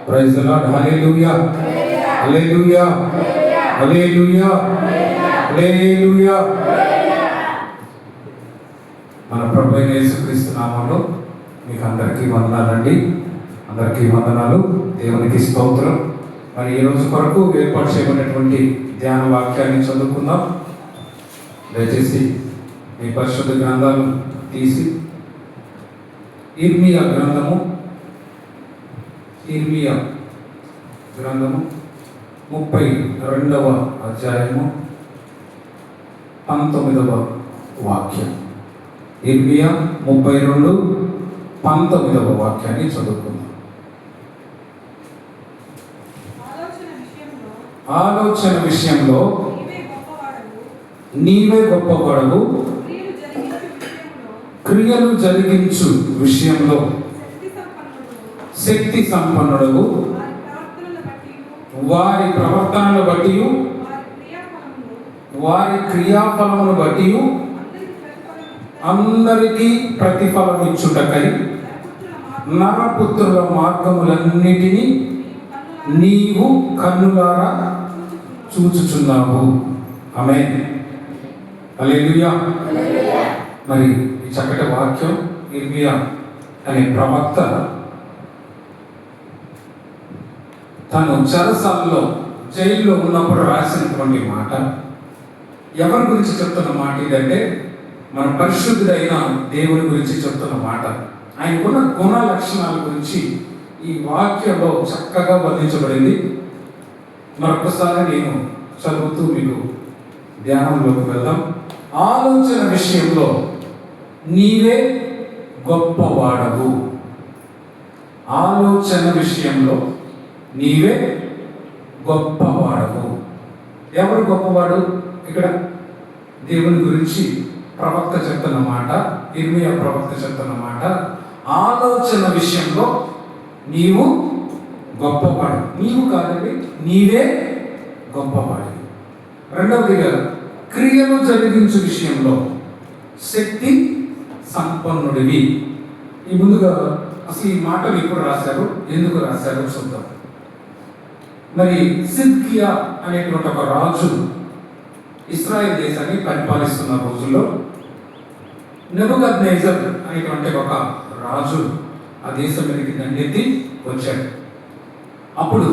Praise the Lord. Hallelujah, hallelujah, hallelujah, hallelujah. మన ప్రభువైన యేసుక్రీస్తు నామములో మీకు అందరికీ వందనాలండి. అందరికీ వందనాలు. దేవునికి స్తోత్రం. మరి ఈ రోజు కొరకు ఏర్పాటు చేయబడినటువంటి ధ్యాన వాక్యాన్ని చదువుకుందాం. దయచేసి మీ పరిశుద్ధ గ్రంథాలు తీసి ఇర్మియా గ్రంథము 32వ అధ్యాయము 19వ వాక్యం. ఇర్మియా 32, 19వ వాక్యాన్ని చదువుకుందాం. ఆలోచన విషయంలో నీవే గొప్పవాడవు, క్రియలు జరిగించు విషయంలో శక్తి సంపన్నుడవు, వారి ప్రవర్తనను బట్టి వారి క్రియాఫలమును బట్టి అందరికీ ప్రతిఫలం ఇచ్చుటకై నరపుత్రుల మార్గములన్నిటినీ నీవు కన్నులారా చూచుచున్నావు. ఆమేన్. హల్లెలూయా. మరి ఈ చక్కటి వాక్యం ఇర్మియా అనే ప్రవక్త తను చెరసాలలో జైల్లో ఉన్నప్పుడు రాసినటువంటి మాట. ఎవరి గురించి చెప్తున్న మాట ఇదంటే మన పరిశుద్ధుడైన దేవుని గురించి చెప్తున్న మాట. ఆయనకున్న గుణ లక్షణాల గురించి ఈ వాక్యంలో చక్కగా వర్ణించబడింది. మరొకసారి నేను చదువుతూ మీకు ధ్యానంలోకి వెళ్దాం. ఆలోచన విషయంలో నీవే గొప్పవాడవు. ఆలోచన విషయంలో నీవే గొప్పవాడవు. ఎవరు గొప్పవాడు? ఇక్కడ దేవుని గురించి ప్రవక్త చెప్తున్న మాట, ఇర్మియా ప్రవక్త చెప్తున్న మాట. ఆలోచన విషయంలో నీవు గొప్పవాడు. నీవు కాదండి, నీవే గొప్పవాడు. రెండవదిగా క్రియలు జరిగించు విషయంలో శక్తి సంపన్నుడివి. ఈ ముందుగా అసలు ఈ మాటలు ఎప్పుడు రాశారు, ఎందుకు రాశారు చూద్దాం. మరి సిద్కియా అనేటువంటి ఒక రాజు ఇశ్రాయేల్ దేశాన్ని పరిపాలిస్తున్న రోజుల్లో నెబుకద్నెజర్ అనేటువంటి ఒక రాజు ఆ దేశం మీదకి దండెత్తి వచ్చాడు. అప్పుడు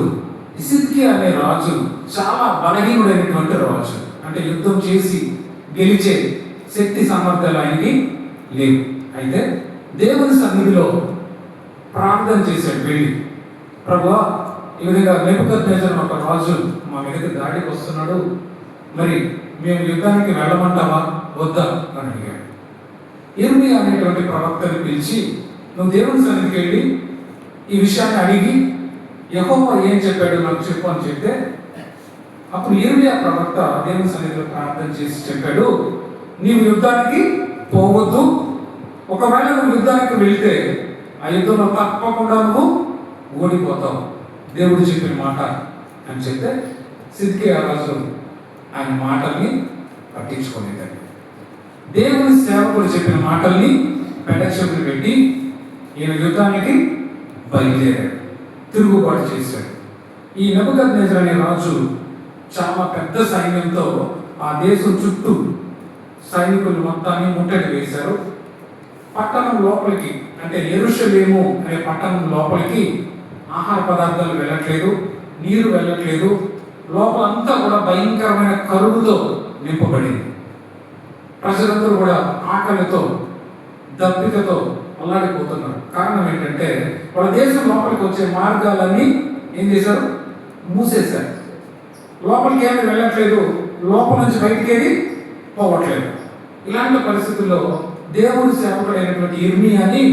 సిద్కియా అనే రాజు చాలా బలహీనుడైనటువంటి రాజు. అంటే యుద్ధం చేసి గెలిచే శక్తి సామర్థ్యాలు ఆయనకి లేవు. అయితే దేవుని సన్నిధిలో ప్రార్థన చేశాడు. వెళ్ళి, ప్రభువా, ఈ విధంగా నెబుకద్నెజర్ ఒక రాజు మా మీదకి దాడికి వస్తున్నాడు, మరి మేము యుద్ధానికి వెళ్ళమంటావా వద్దా అని అడిగాడు. ఇర్మియా అనేటువంటి ప్రవక్తని పిలిచి, నువ్వు దేవుని సన్నిధికి వెళ్ళి ఈ విషయాన్ని అడిగి యెహోవా ఏం చెప్పాడు నాకు చెప్పు అని చెప్తే, అప్పుడు ఇర్మియా ప్రవక్త దేవుని సన్నిధిలో ప్రార్థన చేసి చెప్పాడు, నీవు యుద్ధానికి పోవద్దు. ఒకవేళ నువ్వు యుద్ధానికి వెళ్తే ఆ యుద్ధంలో తప్పకుండా నువ్వు ఓడిపోతావు, దేవుడు చెప్పిన మాట అని చెప్తే సిద్కియా రాజు ఆయన మాటల్ని పట్టించుకోలేదండి. దేవుని సేవకుడు చెప్పిన మాటల్ని పెడచెవిన పెట్టి ఈయన యుద్ధానికి బయలుదేరాడు, తిరుగుబాటు చేశాడు. ఈ నెబుకద్నెజర్ అనే రాజు చాలా పెద్ద సైన్యంతో ఆ దేశం చుట్టూ సైనికులు మొత్తాన్ని ముట్టడి వేశారు. పట్టణం లోపలికి, అంటే యెరూషలేము అనే పట్టణం లోపలికి ఆహార పదార్థాలు వెళ్ళట్లేదు, నీరు వెళ్ళట్లేదు. లోపలంతా కూడా భయంకరమైన కరువుతో నింపబడింది. ప్రజలందరూ కూడా ఆకలితో దప్పికతో అల్లాడిపోతున్నారు. కారణం ఏంటంటే వాళ్ళ దేశం లోపలికి వచ్చే మార్గాలన్నీ ఏం చేశారు? మూసేశారు. లోపలికి ఏమీ వెళ్ళట్లేదు, లోపల నుంచి బయటికి ఏది పోవట్లేదు. ఇలాంటి పరిస్థితుల్లో దేవుడి సేవకుడైనటువంటి ఇర్మియాని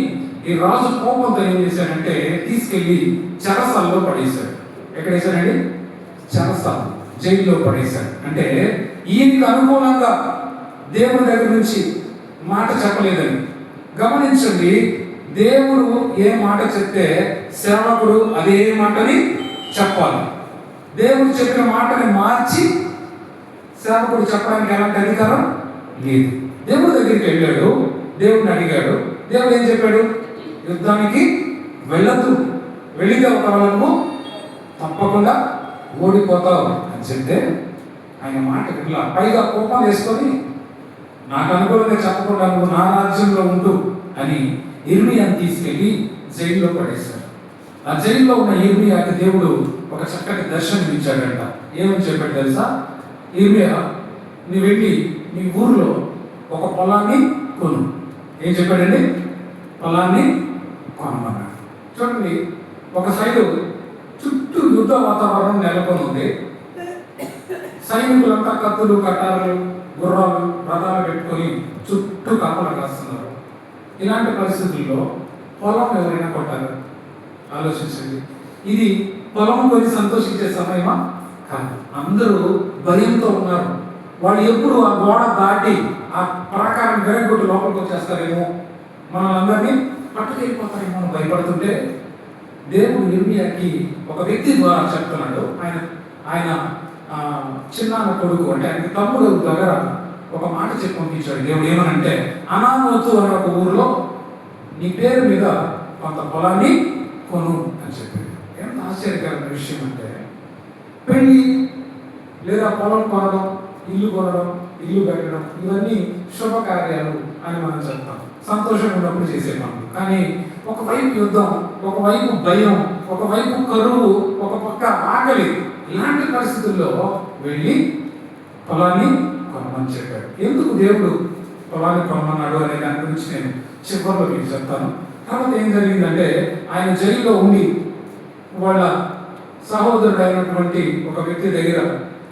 ఈ రాజు కోపంతో ఏం చేశాడంటే తీసుకెళ్లి చెరసాలలో పడేశాడు. ఎక్కడ వేశాడండి? చెరసాల, జైల్లో పడేశాడు. అంటే ఈయనకి అనుకూలంగా దేవుడి దగ్గర నుంచి మాట చెప్పలేదని గమనించండి. దేవుడు ఏ మాట చెప్తే సేవకుడు అదే మాటని చెప్పాలి. దేవుడు చెప్పిన మాటని మార్చి సేవకుడు చెప్పడానికి ఎలాంటి అధికారం లేదు. దేవుడి దగ్గరికి వెళ్ళాడు, దేవుడిని అడిగాడు. దేవుడు ఏం చెప్పాడు? యుద్ధానికి వెళ్ళద్దు, వెళితే ఒకవేళ తప్పకుండా ఓడిపోతావు అని చెప్తే ఆయన మాట ఇట్లా పైగా కోపం వేసుకొని నాకు అనుకూలంగా చెప్పకుండా నువ్వు నా రాజ్యంలో ఉండు అని ఇర్మియాని తీసుకెళ్ళి జైల్లో పడేశారు. ఆ జైల్లో ఉన్న ఇర్మియాకి దేవుడు ఒక చక్కటి దర్శనం ఇచ్చాడంట. ఏమని చెప్పాడు తెలుసా? ఇర్మియా, నీ వెళ్ళి నీ ఊర్లో ఒక పొలాన్ని కొను. ఏం చెప్పాడండి? పొలాన్ని కొనమన్నాడు. చూడండి, ఒక సైడు చుట్టూ యుద్ధ వాతావరణం నెలకొని ఉంది. సైనికులంతా కత్తులు, కట్టాలు, గుర్రాలు, రథాలు పెట్టుకొని చుట్టూ కాపలా కాస్తున్నారు. ఇలాంటి పరిస్థితుల్లో పొలం ఎవరైనా కొట్టారు? ఆలోచించండి. ఇది పొలం కొని సంతోషించే సమయమా? కాదు. అందరూ భయంతో ఉన్నారు. వాళ్ళు ఎప్పుడు ఆ గోడ దాటి ఆ ప్రాకారం వెరగొట్టి లోపలికి వచ్చేస్తారేమో, మనల్ని పట్టుకెళ్ళిపోతారేమో అని భయపడుతుంటే దేవుడు ఇర్మియాకి ఒక వ్యక్తి ద్వారా చెప్తున్నాడు. ఆయన చిన్నాన్న కొడుకు అంటే ఆయన తమ్ముడు దగ్గర ఒక మాట చెప్పి పంపించాడు. దేవుడు ఏమనంటే, అనామోతు అనే ఒక ఊరిలో నీ పేరు మీద కొంత పొలాన్ని కొను అని చెప్పాడు. ఎంత ఆశ్చర్యకరమైన విషయం అంటే, పెళ్లి లేదా పొలం కొనడం, ఇల్లు కొనడం, ఇల్లు పెట్టడం ఇవన్నీ శుభకార్యాలు అని మనం చెప్తాం. సంతోషంగా ఉన్నప్పుడు చేసే పనులు. కానీ ఒకవైపు యుద్ధం, ఒకవైపు భయం, ఒకవైపు కరువు, ఒక పక్క ఆకలి, ఇలాంటి పరిస్థితుల్లో వెళ్ళి పొలాన్ని కొనమని చెప్పాడు. ఎందుకు దేవుడు పొలాన్ని కొనమన్నాడు అనే దాని గురించి నేను చివరిలో మీకు చెప్తాను. తర్వాత ఏం జరిగిందంటే, ఆయన జైల్లో ఉండి వాళ్ళ సహోదరుడు అయినటువంటి ఒక వ్యక్తి దగ్గర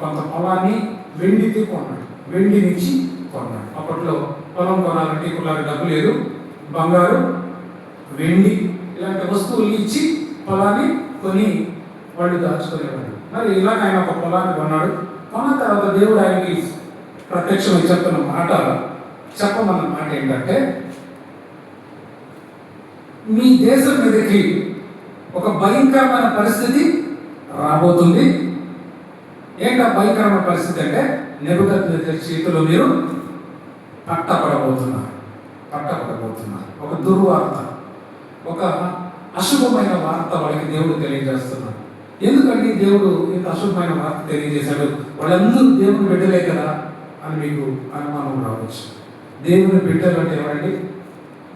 కొంత పొలాన్ని వెండికి కొన్నాడు. వెండి నుంచి కొన్నాడు. అప్పట్లో పొలం కొనాలంటే కులాకి డబ్బు లేదు. బంగారు, వెండి ఇలాంటి వస్తువులు ఇచ్చి పొలాన్ని కొని వాళ్ళు దాచుకునేవాడు. మరి ఇలాగ ఆయన ఒక పొలాన్ని కొన్నాడు. కొన్న తర్వాత దేవుడు ఆయనకి ప్రత్యక్షమై చెప్తున్న మాట, చెప్పమన్న మాట ఏంటంటే, మీ దేశం మీదకి ఒక భయంకరమైన పరిస్థితి రాబోతుంది. ఏంటా భయంకరమైన పరిస్థితి అంటే, నెబుకద్నెజరు చేతిలో మీరు పట్టబడబోతున్నారు. ఒక దుర్వార్త, ఒక అశుభమైన వార్త వాళ్ళకి దేవుడు తెలియజేస్తున్నాడు. ఎందుకంటే దేవుడు ఇంత అశుభమైన వార్త తెలియజేశాడు? వాళ్ళందరూ దేవుని బిడ్డలే కదా అని మీకు అనుమానం రావచ్చు. దేవుని బిడ్డలు అంటే ఎవరండి?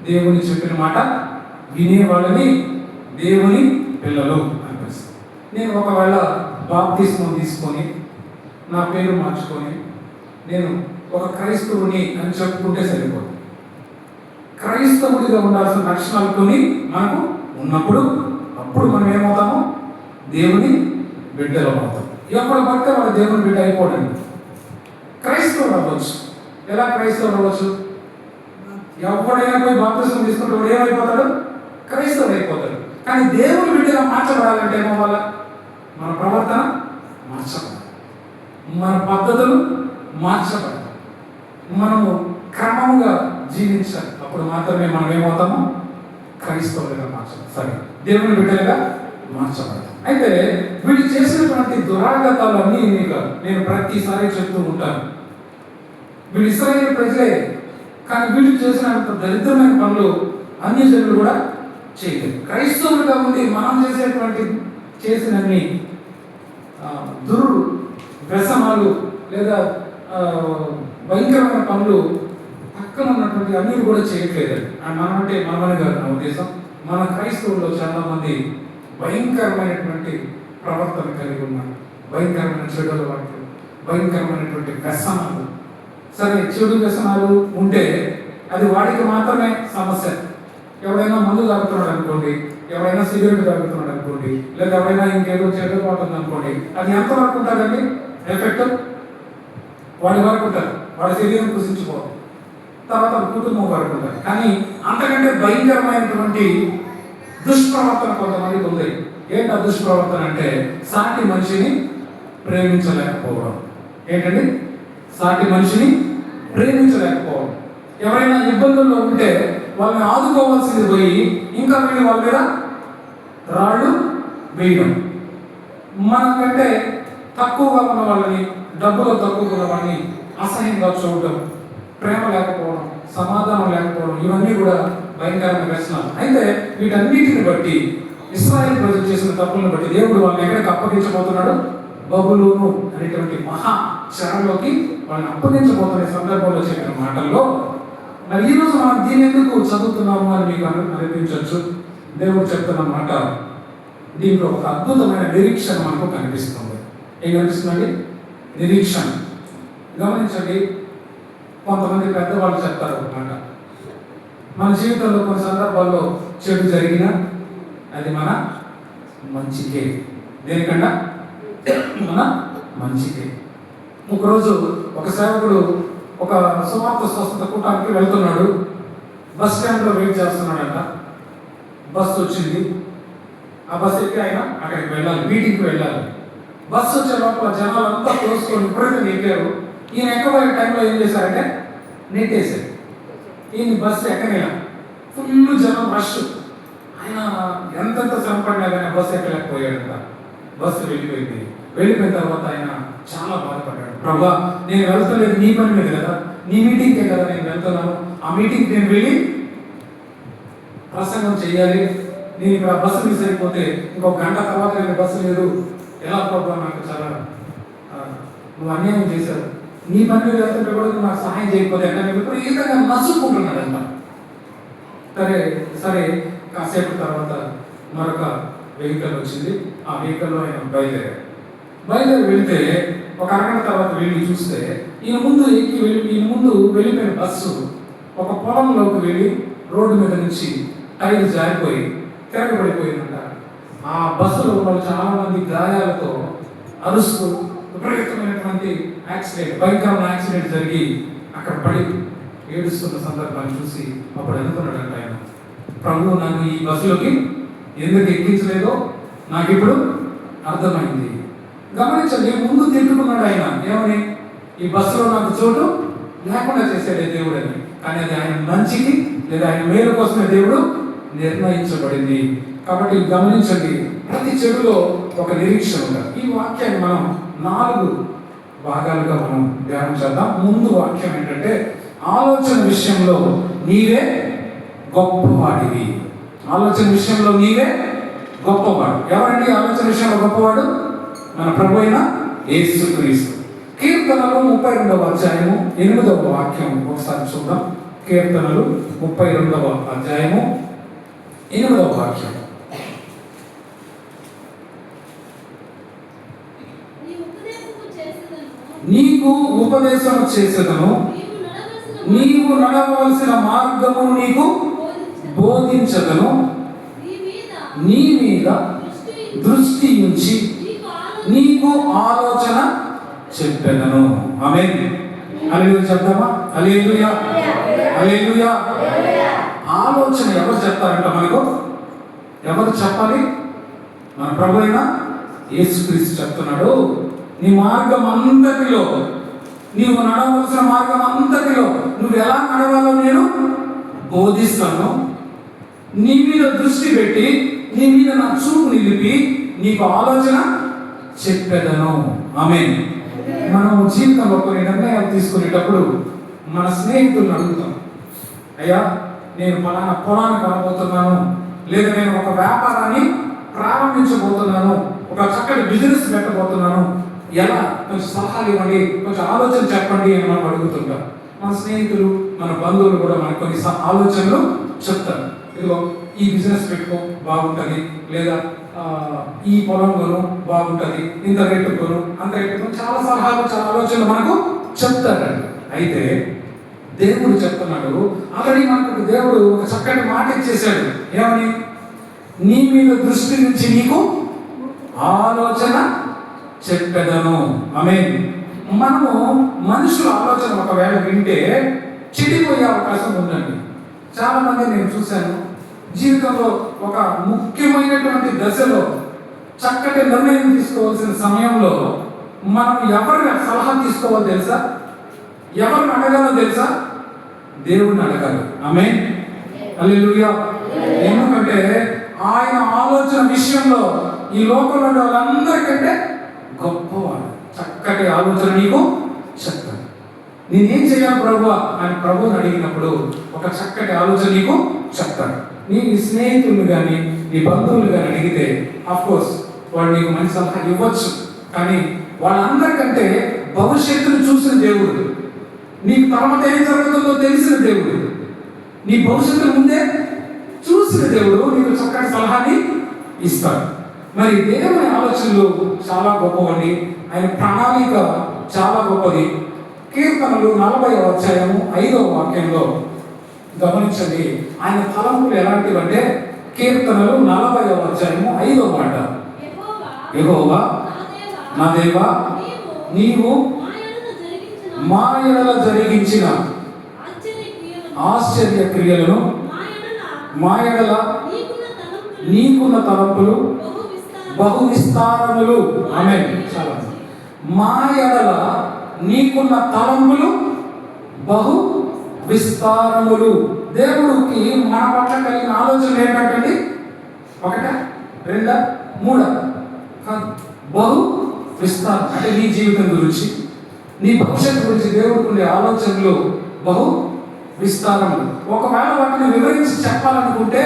దేవుని చెప్పిన మాట వినే వాళ్ళని దేవుని పిల్లలు అనిపిస్తుంది. నేను ఒకవేళ బాప్తిస్మం తీసుకొని నా పేరు మార్చుకొని నేను ఒక క్రైస్తవుని అని చెప్పుకుంటే సరిపోదు. క్రైస్తవుడిగా ఉండాల్సిన లక్షణాలు కొన్ని మనకు ఉన్నప్పుడు అప్పుడు మనం ఏమవుతాము? దేవుని బిడ్డలు అవుతాం. ఎప్పుడు పడితే వాడు దేవుని బిడ్డ అయిపోవడం. క్రైస్తవుడు అవ్వచ్చు. ఎలా క్రైస్తవుడు అవ్వచ్చు? ఎవడైనా పోయి బాప్తిస్మం తీసుకుంటే వాడు ఏమైపోతాడు? క్రైస్తవుడు అయిపోతాడు. కానీ దేవుని బిడ్డగా మార్చబడాలంటే ఏమో వల్ల మన ప్రవర్తన మార్చబడాలి, మన పద్ధతులు మార్చబడాలి, మనము క్రమంగా జీవించాలి. అప్పుడు మాత్రమే మనం ఏమవుతాము? క్రైస్తవులుగా మార్చాలి, సరే దేవుని బిడ్డలుగా మార్చబడతాం. అయితే వీళ్ళు చేసినటువంటి దురాగతాలన్నీ నేను ప్రతిసారి చెప్తూ ఉంటాను. వీళ్ళు ఇశ్రాయేలు ప్రజలే, కానీ వీళ్ళు చేసినంత దరిద్రమైన పనులు అన్ని జనులు కూడా చేయలేదు. క్రైస్తవులుగా ఉండి మనం చేసినన్ని వ్యసనాలు లేదా భయంకరమైన పనులు పక్కన ఉన్నటువంటి అన్ని కూడా చేయట్లేదండి. మనమంటే మనమని కాదు నా ఉద్దేశం. మన క్రైస్తవుల్లో చాలా మంది భయంకరమైనటువంటి ప్రవర్తన కలిగి ఉన్నారు. భయంకరమైన చెడు అలవాట్లు, భయంకరమైనటువంటి వ్యసనాలు. సరే, చెడు వ్యసనాలు ఉంటే అది వాడికి మాత్రమే సమస్య. ఎవరైనా మందు తాగుతున్నాడు అనుకోండి, ఎవరైనా సిగరెట్ తాగుతున్నాడు అనుకోండి, లేదా ఎవరైనా ఇంకేదో చెడ్డపోతుంది అనుకోండి, అది ఎంతవరకు ఉంటుందండి ఎఫెక్ట్? వాడి వరకు ఉంటుంది, వాడి శరీరం కృషించిపోతుంది, తర్వాత కుటుంబం వరకు ఉంటుంది. కానీ అంతకంటే భయంకరమైనటువంటి దుష్ప్రవర్తన కొంతమందికి ఉంది. ఏంటి ఆ దుష్ప్రవర్తన అంటే, సాటి మనిషిని ప్రేమించలేకపోవడం. ఏంటండి? సాటి మనిషిని ప్రేమించలేకపోవడం. ఎవరైనా ఇబ్బందుల్లో ఉంటే వాళ్ళని ఆదుకోవాల్సింది పోయి ఇంకా వీళ్ళు వాళ్ళ మీద రాళ్ళు వేయడం. మనకంటే తక్కువగా ఉన్న వాళ్ళని, డబ్బులో తక్కువ ఉన్న వాళ్ళని అసహ్యంగా చూడటం, ప్రేమ లేకపోవడం, సమాధానం లేకపోవడం, ఇవన్నీ కూడా భయంకరమైన వ్యసనాలు. అయితే వీటన్నిటిని బట్టి ఇశ్రాయేలు ప్రజలు చేసిన తప్పులను బట్టి దేవుడు వాళ్ళని ఎక్కడికి అప్పగించబోతున్నాడు? బబులోను అనేటువంటి మహా చెరలోకి వాళ్ళని అప్పగించబోతున్న సందర్భంలో చెప్పిన మాటల్లో మరి ఈరోజు మనం దీని ఎందుకు చదువుతున్నాము అని మీకు అనిపించవచ్చు. దేవుడు చెప్తున్న మాట దీంట్లో ఒక అద్భుతమైన నిరీక్షణ మనకు కనిపిస్తుంది. ఏం కనిపిస్తుందండి? నిరీక్షణ. గమనించండి, కొంతమంది పెద్దవాళ్ళు చెప్తారు ఒక మాట, మన జీవితంలో కొన్ని సందర్భాల్లో చెడు జరిగినా అది మన మంచికే. దేనికన్నా? మన మంచికే. ఒకరోజు ఒక సేవకుడు ఒక సువార్త స్వస్థత కూటానికి వెళ్తున్నాడు. బస్ స్టాండ్లో వెయిట్ చేస్తున్నాడంట. బస్సు వచ్చింది. ఆ బస్సు ఎక్కి ఆయన అక్కడికి వెళ్ళాలి, మీటింగ్కి వెళ్ళాలి. బస్సు వచ్చే లోపల జనాలంతా తోసుకొని విపరీతంగా ఎక్కారు. ఈయన ఎక్కబోయే టైంలో ఏం చేశారంటే నెట్టేశారు. ఈయన బస్సు ఎక్కనేలా, ఫుల్ జనం రష్. ఆయన ఎంతెంత శ్రమపడినా కానీ బస్సు ఎక్కలేకపోయాడంట. బస్సు వెళ్ళిపోయింది. వెళ్ళిపోయిన తర్వాత ఆయన చాలా బాధపడ్డాడు. ప్రభా, నేను వెళ్తలేదు నీ పని మీద కదా, నీ మీటింగ్కే కదా నేను వెళ్తున్నాను. ఆ మీటింగ్కి నేను వెళ్ళి ప్రసంగం చేయాలి. నేను ఇక్కడ బస్సు మిస్ అయిపోతే ఇంకొక గంట తర్వాత నేను బస్సు లేదు, ఎలా ప్రభా, నాకు చాలా నువ్వు అన్యాయం చేశావు. నీ పని మీద వెళ్తుంటే కూడా నువ్వు నాకు సహాయం చేయకపోతే అంటే నేను విపరీతంగా నచ్చుకుంటున్నాడంట. సరే కాసేపు తర్వాత మరొక వెహికల్ వచ్చింది. ఆ వెహికల్లో ఆయన బయలుదేరి వెళితే ఒక అరగంట తర్వాత వెళ్ళి చూస్తే ఈయన ముందు వెళ్ళిపోయిన బస్సు ఒక పొలంలోకి వెళ్ళి రోడ్డు మీద నుంచి టైర్ జారిపోయి తిరగబడిపోయిందంట. ఆ బస్సులో వాళ్ళు చాలా మంది గాయాలతో అరుస్తూ విపరీతమైనటువంటి యాక్సిడెంట్, భయంకరమైన యాక్సిడెంట్ జరిగి అక్కడ పడి ఏడుస్తున్న సందర్భాన్ని చూసి అప్పుడు అనుకున్నాడంట ఆయన, ప్రభు నన్ను ఈ బస్సులోకి ఎందుకు ఎక్కించలేదో నాకు ఇప్పుడు అర్థమైంది. గమనించండి, ముందు తిట్టుకున్నాడు ఆయన ఏమని, ఈ బస్సులో నాకు చోటు లేకుండా చేశాడే దేవుడు అని. కానీ అది ఆయన మంచికి లేదా ఆయన మేలు కోసమే దేవుడు నిర్ణయించబడింది. కాబట్టి గమనించండి, ప్రతి చెడులో ఒక నిరీక్షణ ఉండాలి. ఈ వాక్యాన్ని మనం 4 భాగాలుగా మనం ధ్యానం చేద్దాం. ముందు వాక్యం ఏంటంటే, ఆలోచన విషయంలో నీవే గొప్పవాడివి. ఆలోచన విషయంలో నీవే గొప్పవాడు. ఎవరండి ఆలోచన విషయంలో గొప్పవాడు? మన ప్రభు అయిన యేసుక్రీస్తు. కీర్తనలు 32వ అధ్యాయము 8వ వాక్యం ఒకసారి చూద్దాం. కీర్తనలు 32వ అధ్యాయము 8వ వాక్యం. నీకు ఉపదేశము చేసేదను, నీవు నడవలసిన మార్గము నీకు బోధించదను, నీ మీద దృష్టి ఉంచి నీకు ఆలోచన చెప్పెదను. ఆమేన్. హల్లెలూయా చెప్దామా? హల్లెలూయా, హల్లెలూయా. ఆలోచన ఎవరు చెప్తారంట మనకు? ఎవరు చెప్పాలి? మన ప్రభు అయిన యేసుక్రీస్తు చెప్తున్నాడు, నీ మార్గం అంతటిలో, నీవు నడవలసిన మార్గం అంతటిలో నువ్వు ఎలా నడవాలో నేను బోధిస్తాను. నీ మీద దృష్టి పెట్టి నీ మీద నా చూపు నిలిపి నీకు ఆలోచన చెప్పేదను. ఆమేన్. మనం జీవితంలో కొన్ని నిర్ణయాలు తీసుకునేటప్పుడు మన స్నేహితులను అడుగుతాం, అయ్యా నేను పలానా పొలాన్ని కొనబోతున్నాను, లేదా నేను ఒక వ్యాపారాన్ని ప్రారంభించబోతున్నాను, ఒక చక్కటి బిజినెస్ పెట్టబోతున్నాను, ఎలా కొంచెం సలహాలు ఇవ్వండి, కొంచెం ఆలోచన చెప్పండి అని మనం అడుగుతుంటాం. మన స్నేహితులు, మన బంధువులు కూడా మనకు కొన్ని ఆలోచనలు చెప్తారు. ఇదిగో ఈ బిజినెస్ పెట్టుకో బాగుంటుంది, లేదా ఈ పొలం కొను బాగుంటుంది, ఇంత రేటు కొను, అంత రేటు కొను, చాలా సలహాలు, చాలా ఆలోచనలు మనకు చెప్తారండి. అయితే దేవుడు చెప్తున్నాడు, ఆల్రెడీ మనకు దేవుడు ఒక చక్కటి మాట ఇచ్చేశాడు. ఏమని? నీ మీద దృష్టి నుంచి నీకు ఆలోచన చెప్పెదను. ఆమేన్. మనము మనుషుల ఆలోచన ఒకవేళ వింటే చెడిపోయే అవకాశం ఉందండి. చాలా మంది నేను చూశాను, జీవితంలో ఒక ముఖ్యమైనటువంటి దశలో చక్కటి నిర్ణయం తీసుకోవాల్సిన సమయంలో మనం ఎవరిని సలహా తీసుకోవాలో తెలుసా? ఎవరిని అడగాలో తెలుసా? దేవుడిని అడగాలి. ఆమేన్. హల్లెలూయా. ఎందుకంటే ఆయన ఆలోచన విషయంలో ఈ లోకంలో ఉండే వాళ్ళందరికంటే గొప్పవాడు. చక్కటి ఆలోచన నీకు చెప్తాను. నేనేం చేయాలి ప్రభువా అని ప్రభువుని అడిగినప్పుడు ఒక చక్కటి ఆలోచన నీకు చెప్తాను. నీ స్నేహితులు కానీ, నీ బంధువులు కానీ అడిగితే కోర్స్ వాళ్ళు నీకు మంచి సలహా ఇవ్వచ్చు, కానీ వాళ్ళందరికంటే భవిష్యత్తును చూసిన దేవుడు, నీకు తర్వాత ఏం జరుగుతుందో తెలిసిన దేవుడు, నీ భవిష్యత్తు ముందే చూసిన దేవుడు నీకు చక్కటి సలహాని ఇస్తాడు. మరి దేవుని ఆలోచనలు చాలా గొప్పవండి, ఆయన ప్రణాళిక చాలా గొప్పది. కీర్తనలు 40వ అధ్యాయము 5వ వాక్యంలో గమనించండి, ఆయన తలంపులు ఎలాంటివంటే కీర్తనలు 40వ అధ్యాయము 5వ మాట, యెహోవా నా దేవా నీవు మా యెడల జరిగించిన ఆశ్చర్య క్రియలను, మా యెడల నీకున్న తలంపులు బహు విస్తారములు. ఆమేన్. చాలా మా యెడల నీకున్న తలంపులు బహు విస్తారములు. దేవుడికి మన పట్ల కలిగిన ఆలోచన ఏంటంటే ఒకట, రెండా, మూడా కాదు, బహు విస్తారం. అంటే నీ జీవితం గురించి, నీ భవిష్యత్తు గురించి దేవుడికి ఉండే ఆలోచనలు బహు విస్తారములు. ఒకవేళ వాటిని వివరించి చెప్పాలనుకుంటే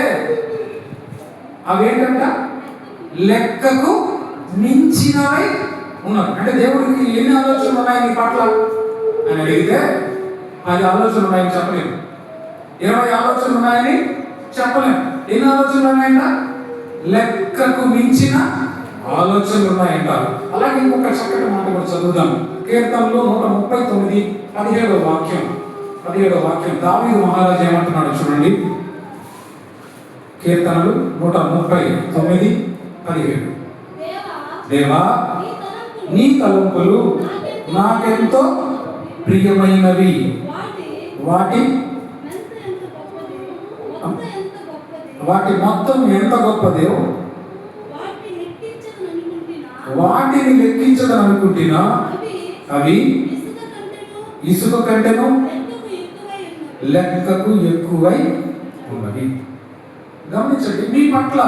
అవేంటంట లెక్కకు మించినవై ఉన్నారు. అంటే దేవుడికి ఎన్ని ఆలోచనలు ఉన్నాయి నీ పట్ల అని అడిగితే 10 ఆలోచనలు ఉన్నాయని చెప్పలేము, 20 ఆలోచనలు ఉన్నాయని చెప్పలేము. ఎన్ని ఆలోచనలు ఉన్నాయంట? లెక్కకు మించిన ఆలోచనలు ఉన్నాయంట. అలాగే ఇంకొక చక్కటి మాట కూడా చదువుదాం. కీర్తనలు 139 17వ వాక్యం దావీదు మహారాజు ఏమంటున్నాడు చూడండి. కీర్తనలు 139 17. దేవా నీ తలంపులు నాకెంతో ప్రియమైనవి, వాటి మొత్తం ఎంత గొప్పదో వాటిని లెక్కించడం అనుకుంటున్నా అవి ఇసుక కంటేను లెక్కకు ఎక్కువై ఉన్నది. గమనించండి, మీ పట్ల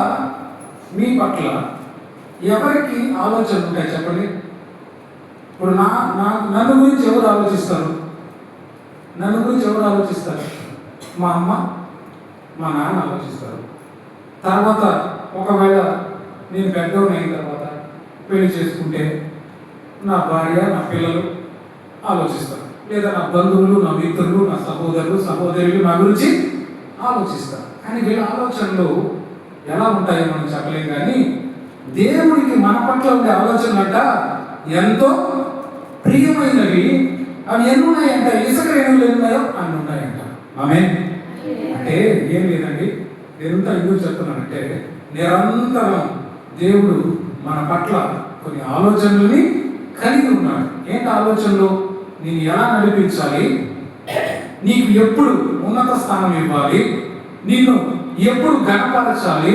ఎవరికి ఆలోచనలు ఉంటాయి చెప్పండి. ఇప్పుడు నన్ను గురించి ఎవరు ఆలోచిస్తారు? మా అమ్మ, మా నాన్న ఆలోచిస్తారు. తర్వాత ఒకవేళ నేను పెద్దవాడిని అయిన తర్వాత పెళ్లి చేసుకుంటే నా భార్య, నా పిల్లలు ఆలోచిస్తారు. లేదా నా బంధువులు, నా మిత్రులు, నా సహోదరులు నా గురించి ఆలోచిస్తారు. కానీ వీళ్ళ ఆలోచనలు ఎలా ఉంటాయో మనం చెప్పలేం. కానీ దేవుడికి మన పట్ల ఉండే ఆలోచనలంట ఎంతో ప్రియమైనవి. అవి ఎన్ని ఉన్నాయంట? ఇసుక రేణువులు ఎన్ని ఉన్నాయో అన్ని ఉన్నాయంట. ఆమేన్. అంటే ఏం లేదండి, ఎంత ఎందుకు చెప్తున్నానంటే నిరంతరం దేవుడు మన పట్ల కొన్ని ఆలోచనలని కలిగి ఉన్నాడు. ఏంటి ఆలోచనలు? నేను ఎలా నడిపించాలి, నీకు ఎప్పుడు ఉన్నత స్థానం ఇవ్వాలి, నిన్ను ఎప్పుడు గణపరచాలి,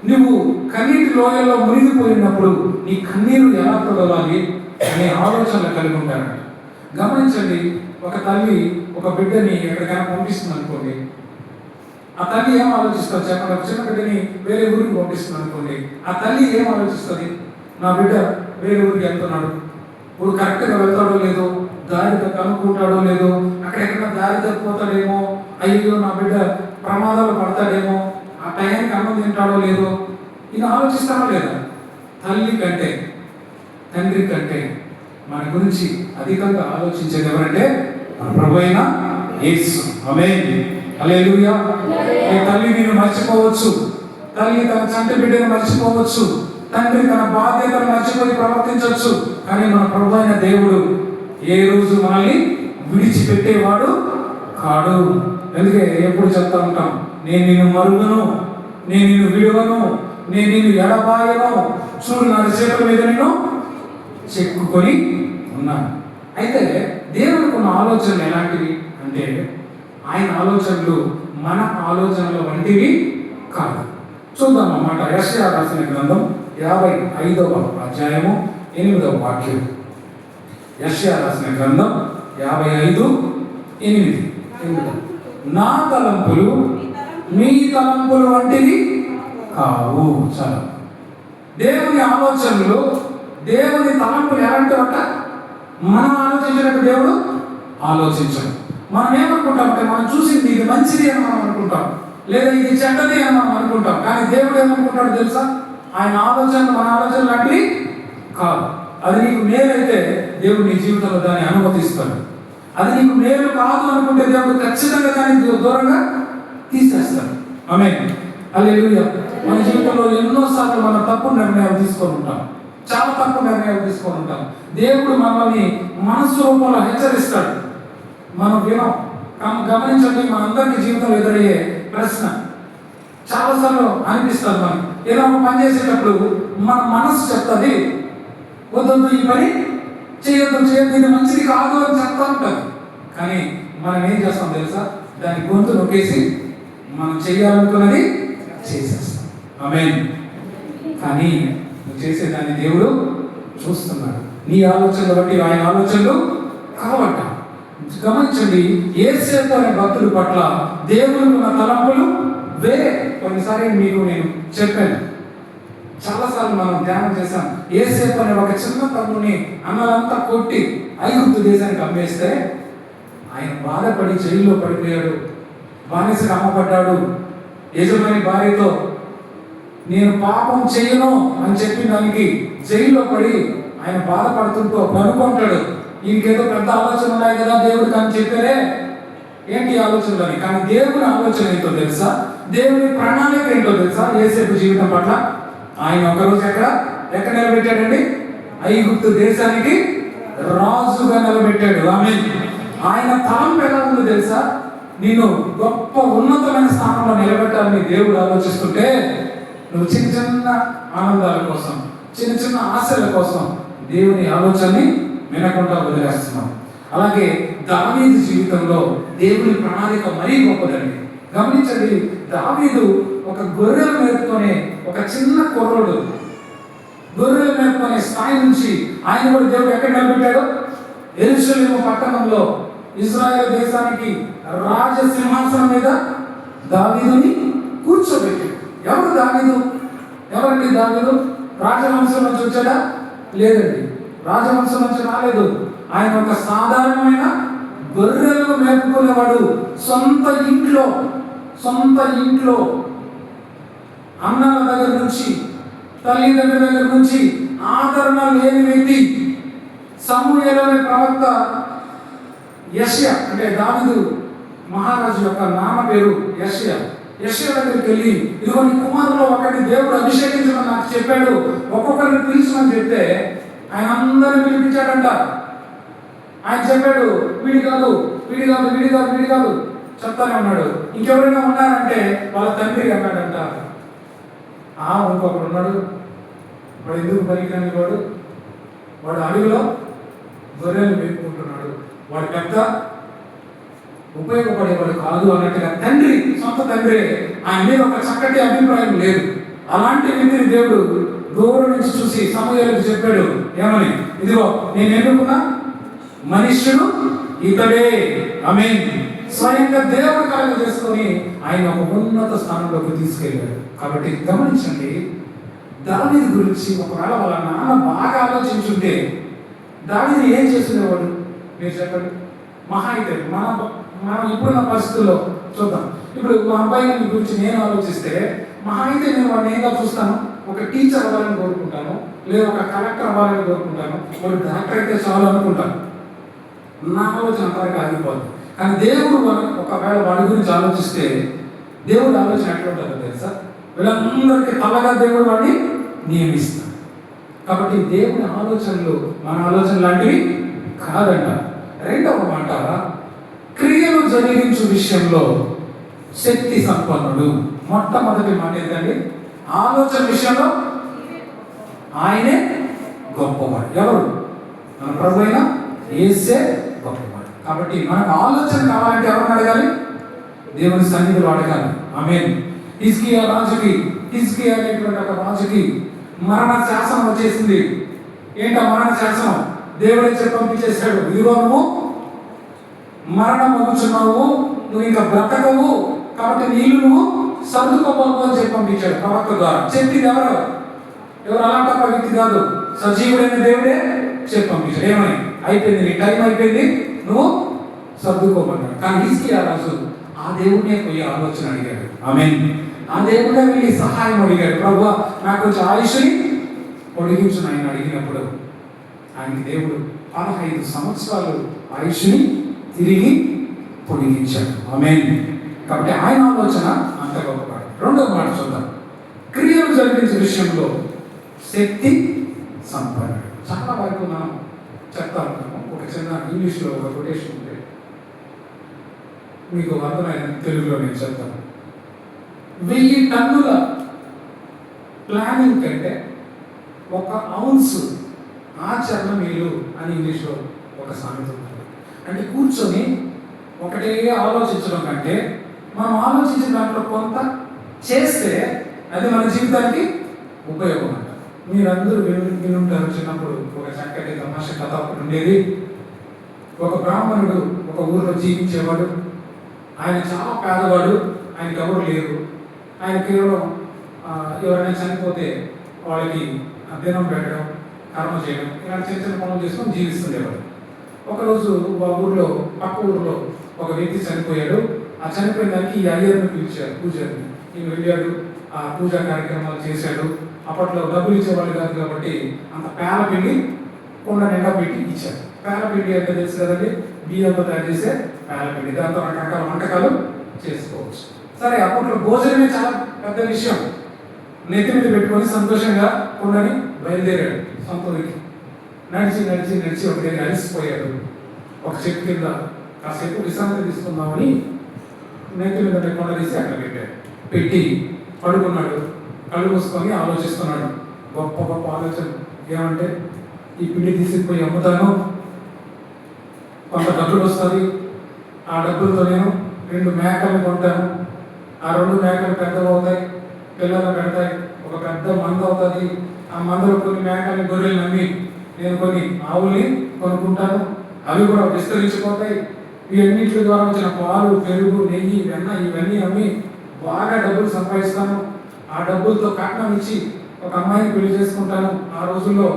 నువ్వు కన్నీటి లోయల్లో మునిగిపోయినప్పుడు నీ కన్నీరు ఎలా తొలగాలి అనే ఆలోచనలు కలిగి ఉంటాడు. గమనించండి, ఒక తల్లి ఒక బిడ్డని ఎక్కడికైనా పంపిస్తుంది అనుకోండి, ఆ తల్లి ఏం ఆలోచిస్తారు చెప్పండి? ఒక చిన్న బిడ్డని వేరే ఊరికి పంపిస్తుంది అనుకోండి, ఆ తల్లి ఏం ఆలోచిస్తుంది? నా బిడ్డ వేరే ఊరికి వెళ్తున్నాడు, ఇప్పుడు కరెక్ట్గా వెళ్తాడో లేదో, దారి కనుక్కుంటాడో లేదో, అక్కడెక్కడ దారి తప్పిపోతాడేమో, అయ్యో నా బిడ్డ ప్రమాదాలు పడతాడేమో, ఆ టైంకి అన్నం తింటాడో లేదో, ఇది ఆలోచిస్తామో లేదా? తల్లి కంటే తండ్రి కంటే మన గురించి అధికంగా ఆలోచించేది ఎవరంటే మన ప్రభువైన యేసు. ఆమేన్. హల్లెలూయా. తల్లి నిన్ను మర్చిపోవచ్చు, తల్లి తన చంటి బిడ్డను మర్చిపోవచ్చు, తండ్రి తన బాధ్యతను మర్చిపోయి ప్రవర్తించవచ్చు, కానీ మన ప్రభువైన దేవుడు ఏ రోజు మనల్ని విడిచిపెట్టేవాడు కాడు. అందుకే ఎప్పుడు చెప్తా ఉంటాం, నేను నిన్ను మరుగను, నేను నిన్ను విడువను, నేను నిన్ను ఎడబాయను, చూడు నా చేతుల మీద నిన్ను చెక్కుకొని ఉన్నాను. అయితే దేవునికి ఉన్న ఆలోచనలు ఎలాంటివి అంటే ఆయన ఆలోచనలు మన ఆలోచనల వంటివి కాదు. చూద్దాం అన్నమాట. యెషయా రాసిన గ్రంథం 55వ అధ్యాయము 8వ వాక్యం. యెషయా రాసిన గ్రంథం 55:8. నా తలంపులు మీ తలంపులు వంటివి కావు. చాలా దేవుని ఆలోచనలు, దేవుని తలంపులు ఎలాంటివంట? మనం ఆలోచించినట్టు దేవుడు ఆలోచించడు. మనం ఏమనుకుంటామంటే మనం చూసింది ఇది మంచిది అని మనం అనుకుంటాం, లేదా ఇది చెడ్డది అని మనం అనుకుంటాం. కానీ దేవుడు ఏమనుకుంటాడు తెలుసా? ఆయన ఆలోచనలు మన ఆలోచనలు లాంటివి కాదు. అది నీకు మేలైతే దేవుడు నీ జీవితంలో దాన్ని అనుమతిస్తాడు. అది నీకు మేలు కాదు అనుకుంటే దేవుడు ఖచ్చితంగా దాన్ని దూరంగా తీసేస్తాడు. ఆమేన్, హల్లెలూయా. మన జీవితంలో ఎన్నోసార్లు మనం తప్పు నిర్ణయాలు తీసుకొని ఉంటాం, చాలా తప్పు నిర్ణయాలు తీసుకొని ఉంటాం. దేవుడు మనల్ని మనస్సు రూపంలో హెచ్చరిస్తాడు, మనం వినం. గమనించండి, మనందరికీ జీవితంలో ఎదురయ్యే ప్రశ్న చాలాసార్లు అనిపిస్తుంది. మనం ఏదో ఒక పని చేసేటప్పుడు మన మనస్సు చెప్తుంది, వద్దు ఈ పని చేయొద్దు, ఇది మంచిది కాదు అని చెప్తా ఉంటుంది. కానీ మనం ఏం చేస్తాం తెలుసా? దాని గొంతు నొక్కేసి మనం చేయాలనుకున్నది చేసేస్తాం. ఆమేన్. కానీ నువ్వు చేసేదాన్ని దేవుడు చూస్తున్నాడు. నీ ఆలోచనలు బట్టి ఆయన ఆలోచనలు కావట. గమనించండి, యేసేపు అనే భక్తుడి పట్ల దేవునికి ఉన్న తలంపులు వేరే. కొన్నిసారి మీకు నేను చెప్పాను, చాలాసార్లు మనం ధ్యానం చేశాం. యేసేపు అనే ఒక చిన్న తమ్ముని అన్నలంతా కొట్టి ఐగుప్తు దేశానికి అమ్మేస్తే ఆయన బాధపడి జైల్లో పడిపోయాడు, బానిసగా అమ్మపడ్డాడు. యజమాని భార్యతో నేను పాపం చేయను అని చెప్పిన దానికి జైల్లో పడి ఆయన బాధపడుతుంటూ అనుకుంటాడు, ఇంకేదో పెద్ద ఆలోచన ఉన్నాయి కదా దేవుడికి అని చెప్పారే. ఏంటి ఆలోచనలని? కానీ దేవుని ఆలోచన ఏంటో తెలుసా? దేవుని ప్రణాళిక ఏంటో తెలుసా? యేసేపు జీవితం పట్ల ఆయన ఒకరోజు ఎక్కడ నిలబెట్టాడండి? ఐగుప్తు దేశానికి రాజుగా నిలబెట్టాడు. ఆమేన్. ఆయన తలంపు ఎలా ఉంది తెలుసా? నేను గొప్ప ఉన్నతమైన స్థానంలో నిలబెట్టాలని దేవుడు ఆలోచిస్తుంటే నువ్వు చిన్న చిన్న ఆనందాల కోసం, చిన్న చిన్న ఆశల కోసం దేవుని ఆలోచనని వినకుండా వదిలేస్తున్నాం. అలాగే దావీదు జీవితంలో దేవుని ప్రణాళిక మరీ గొప్పదండి. గమనించండి, దావీదు ఒక గొర్రెలు మేపుకునే ఒక చిన్న కుర్రోడు, గొర్రెలు మేపుకునే స్థాయి నుంచి ఆయన కూడా దేవుడు ఎక్కడ నిలబెట్టాడు? యెరూషలేము పట్టణంలో ఇశ్రాయేలు దేశానికి రాజసింహాసనం మీద దావీదుని కూర్చోబెట్టాడు. ఎవరు దావీదు? ఎవరండి దావీదు? రాజవంశం నుంచి వచ్చాడా? లేదండి, రాజవంశం నుంచి రాలేదు. ఆయన ఒక సాధారణమైన గొర్రెలను మేపుకునేవాడు. సొంత ఇంట్లో అన్నల దగ్గర నుంచి, తల్లిదండ్రుల దగ్గర నుంచి ఆదరణ లేని వ్యక్తి. సమూయేలు అనే ప్రవక్త యెషయా, అంటే దావీదు మహారాజు యొక్క నాన్న పేరు యెషయా. యెషయా దగ్గరికి వెళ్ళి, ఇదిగో నీ కుమారులో ఒకరిని దేవుడు అభిషేకించమని నాకు చెప్పాడు, ఒక్కొక్కరిని పిలిచమని చెప్తే ఆయన అందరిని పిలిపించాడంట. ఆయన చెప్పాడు, వీడి కాదు చెప్తానే ఉన్నాడు. ఇంకెవరైనా ఉన్నారంటే వాళ్ళ తండ్రి అన్నాడంట. ఇంకొకడు ఉన్నాడు, వాడు ఎందుకు పనికిరాని వాడు అడవిలో గొర్రెలు మేపుకుంటున్నాడు, వాడు పెద్ద ఉపయోగపడేవాడు కాదు అన్నట్టుగా తండ్రి, సొంత తండ్రి ఆయన మీద ఒక చక్కటి అభిప్రాయం లేదు. అలాంటి వ్యక్తిని దేవుడు దూరం నుంచి చూసి సమూయేలుకు చెప్పాడు, ఏమని? ఇదిగో నేను ఎన్నుకున్న మనుష్యుడు ఇతడే. ఆమేన్. స్వయంగా దేవుడు కలుగ చేసుకొని ఆయన ఒక ఉన్నత స్థానంలోకి తీసుకెళ్ళాడు. కాబట్టి గమనించండి, దావీదు గురించి ఒకవేళ వాళ్ళ నాన్న బాగా ఆలోచించుంటే దావీదు ఏం చేస్తుండేవాడు? మీరు చెప్పండి. మహా అయితే మనం ఇప్పుడున్న పరిస్థితుల్లో చూద్దాం. ఇప్పుడు మా అబ్బాయి గురించి నేను ఆలోచిస్తే మహా అయితే నేను వాడిని ఏంగా చూస్తాను? ఒక టీచర్ అవ్వాలని కోరుకుంటాను, లేదా ఒక కలెక్టర్ అవ్వాలని కోరుకుంటాను, వాడు డాక్టర్ అయితే చాలు అనుకుంటాను. నా ఆలోచన అంతవరకు ఆగిపోదు. కానీ దేవుడు ఒకవేళ వాడి గురించి ఆలోచిస్తే దేవుడు ఆలోచన ఎట్లా ఉంటుందో తెలుసా? వీళ్ళందరికీ తలగా దేవుడు వాడిని నియమిస్తాడు. కాబట్టి దేవుని ఆలోచనలు మన ఆలోచన లాంటివి కాదంట. రెండవ మాట, క్రియలు జరిగించు విషయంలో శక్తి సంపన్నుడు. మొట్టమొదటి మాట ఏంటండి? ఆలోచన విషయంలో ఆయనే గొప్పవాడు. ఎవరు? మన ప్రభు అయిన యేసే గొప్పవాడు. కాబట్టి మనకు ఆలోచన కావాలంటే ఎవరిని అడగాలి? దేవుని సన్నిధిలో అడగాలి. ఆమేన్. హిజ్కియా అనేటువంటి ఒక రాజుకి మరణ శాసనం వచ్చేసింది. ఏంటో మరణ శాసనం? దేవుడే చెప్పి పంపించేశాడు, ఇదిగో నువ్వు మరణం అవుతున్నావు, నువ్వు ఇంకా బ్రతకవు, కాబట్టి నీళ్ళు నువ్వు సర్దుకోబోకు అని చెప్పి పంపించాడు ప్రవక్త ద్వారా. చెప్పింది ఎవరు అలాంటి వ్యక్తి కాదు, సజీవుడైన దేవుడే చెప్పి పంపించాడు. ఏమని? అయిపోయింది, నీ టైం అయిపోయింది, నువ్వు సర్దుకోమన్నాడు. కానీ హిజ్కియా రాజు ఆ దేవుడే పోయి ఆలోచన అడిగాడు. ఆమేన్. ఆ దేవుడే వెళ్ళి సహాయం అడిగాడు. ప్రభువా నాకు కొంచెం ఆయుష్ని పొడిగించు ఆయన అడిగినప్పుడు ఆయనకి దేవుడు 15 సంవత్సరాలు ఆయుష్ని తిరిగి పొడిగించాడు. ఆమేన్. కాబట్టి ఆయన ఆలోచన అంత గొప్పవాడు. రెండవ మాట చూద్దాం. క్రియలు జరిగించే విషయంలో శక్తి సంపన్నుడు. చాలా వరకు మనం చెప్తా ఉంటాము. ఒక చిన్న ఇంగ్లీష్లో ఒక కొటేషన్ ఉంది, మీకు అర్థమైన తెలుగులో నేను చెప్తాను. 1000 టన్నుల ప్లానింగ్ కంటే 1 ఔన్స్ ఆచరణ మేలు అని ఇంగ్లీష్లో ఒక సామెత ఉంటుంది. అంటే కూర్చొని ఒకటే ఆలోచించడం కంటే మనం ఆలోచించిన దాంట్లో కొంత చేస్తే అది మన జీవితానికి ఉపయోగం అంట. మీరందరూ వినుంటారు, చిన్నప్పుడు ఒక చక్కటి తమాషా కథ ఒకటి ఉండేది. ఒక బ్రాహ్మణుడు ఒక ఊరిలో జీవించేవాడు. ఆయన చాలా పేదవాడు, ఆయనకి ఎవరు లేరు. ఆయన కేవలం ఎవరైనా చనిపోతే వాళ్ళకి దినం పెట్టడం, కర్మ చేయడం, ఇలాంటి చిన్న చిన్న పనులు చేసుకొని జీవిస్తుండేవాడు. ఒకరోజు ఆ ఊరిలో పక్క ఊరిలో ఒక వ్యక్తి చనిపోయాడు. ఆ చనిపోయిన దానికి ఈ అయ్యర్ని పిలిచారు, పూజారిని. ఈయన వెళ్ళాడు, ఆ పూజా కార్యక్రమాలు చేశాడు. అప్పట్లో డబ్బులు ఇచ్చేవాళ్ళు కాదు కాబట్టి అంత పేల పిండి కొండ నిండా పెట్టి ఇచ్చారు. పేల పిండి అంటే తెలుసు కదండి, బియ్యంతో తయారు చేసే పేల పిండి. దాంతో రకరకాల వంటకాలు చేసుకోవచ్చు. సరే, అప్పట్లో భోజనమే చాలా పెద్ద విషయం. నెత్తి మీద పెట్టుకొని సంతోషంగా కొండని బయలుదేరాడు సొంత ఊరికి. నడిచి నడిచి నడిచి ఒక దగ్గర అలసిపోయాడు. ఒక చెట్టు కింద కాసేపు విశ్రాంతి తీసుకుందామని నెత్తి మీద కొండ తీసి అక్కడ పెట్టాడు. పెట్టి పడుకున్నాడు. కళ్ళు మూసుకొని ఆలోచిస్తున్నాడు. గొప్ప గొప్ప ఆలోచన ఏమంటే, ఈ పిండి తీసుకుపోయి అమ్ముతాను, కొంత డబ్బులు వస్తుంది. ఆ డబ్బులతో నేను 2 మేకలు కొంటాను. ఆ 2 మేకలు పెద్దవి అవుతాయి, పిల్లలు పెడతాయి, ఒక పెద్ద మంద అవుతుంది. ఆ మందలో కొన్ని మేకల్ని గొర్రెలు అమ్మి నేను కొన్ని ఆవుల్ని కొనుక్కుంటాను. అవి కూడా విస్తరించిపోతాయి. ఇవన్నింటి ద్వారా వచ్చిన పాలు, పెరుగు, నెయ్యి, వెన్న ఇవన్నీ అమ్మి బాగా డబ్బులు సంపాదిస్తాను. ఆ డబ్బులతో కట్నం ఇచ్చి ఒక అమ్మాయిని పెళ్లి చేసుకుంటాను. ఆ రోజుల్లో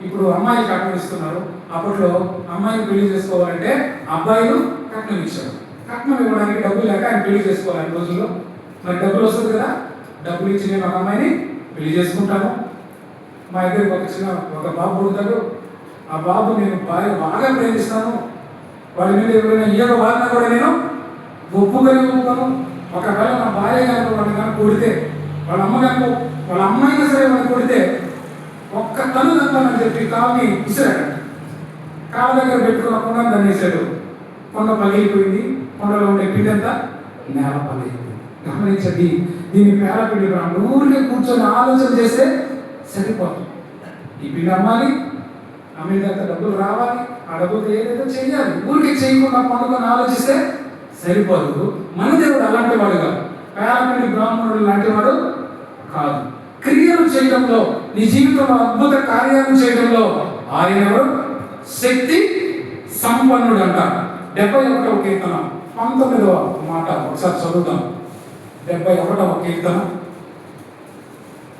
ఇప్పుడు అమ్మాయి కట్నం ఇస్తున్నారు, అప్పట్లో అమ్మాయిని పెళ్లి చేసుకోవాలంటే అబ్బాయిలు కట్నం ఇచ్చారు. కట్నం ఇవ్వడానికి డబ్బులు లేక ఆయన పెళ్లి చేసుకోవాలి రోజుల్లో. మరి డబ్బులు వస్తుంది కదా, డబ్బులు ఇచ్చి నేను ఒక అమ్మాయిని పెళ్లి చేసుకుంటాను. మా దగ్గరికి ఒక బాబు పుడతాడు. ఆ బాబు నేను బాగా ప్రేమిస్తాను. వాడి మీద ఎవరైనా ఈయన వాడినా కూడా నేను ఒప్పుకొని ఒప్పుకోను. ఒకవేళ నా భార్య గారు వాడిని కానీ కొడితే, వాళ్ళ అమ్మగారు వాళ్ళ అమ్మాయినా సరే వాడిని కొడితే ఒక్క తను తప్పానని చెప్పి కావుని విసిరాడు. కాళ్ళ దగ్గర పెట్టుకున్న కొండను దన్నేశాడు. కొండ పగిలిపోయింది. కొండలో ఉండే పిండి అంతా నేల పగిలిపోయింది. గమనించండి, దీన్ని పేల పిండి ఊరికే కూర్చొని ఆలోచన చేస్తే సరిపోదు. ఈ పిండి అమ్మాలి, అమ్మినంత డబ్బులు రావాలి, ఆ డబ్బులు ఏదైతే చేయాలి. ఊరికే చేయకుండా పండుకొని ఆలోచిస్తే సరిపోదు. మన దేవుడు అలాంటి వాడు కాదు. పేలపిండి బ్రాహ్మణుడు లాంటి వాడు కాదు. క్రియలు చేయడంలో, నీ జీవితంలో అద్భుత కార్యాలు చేయడంలో ఆయన శక్తి సంపన్నుడు అంట. 71వ కీర్తన 19వ మాట ఒకసారి చదువుతాం. 71వ కీర్తన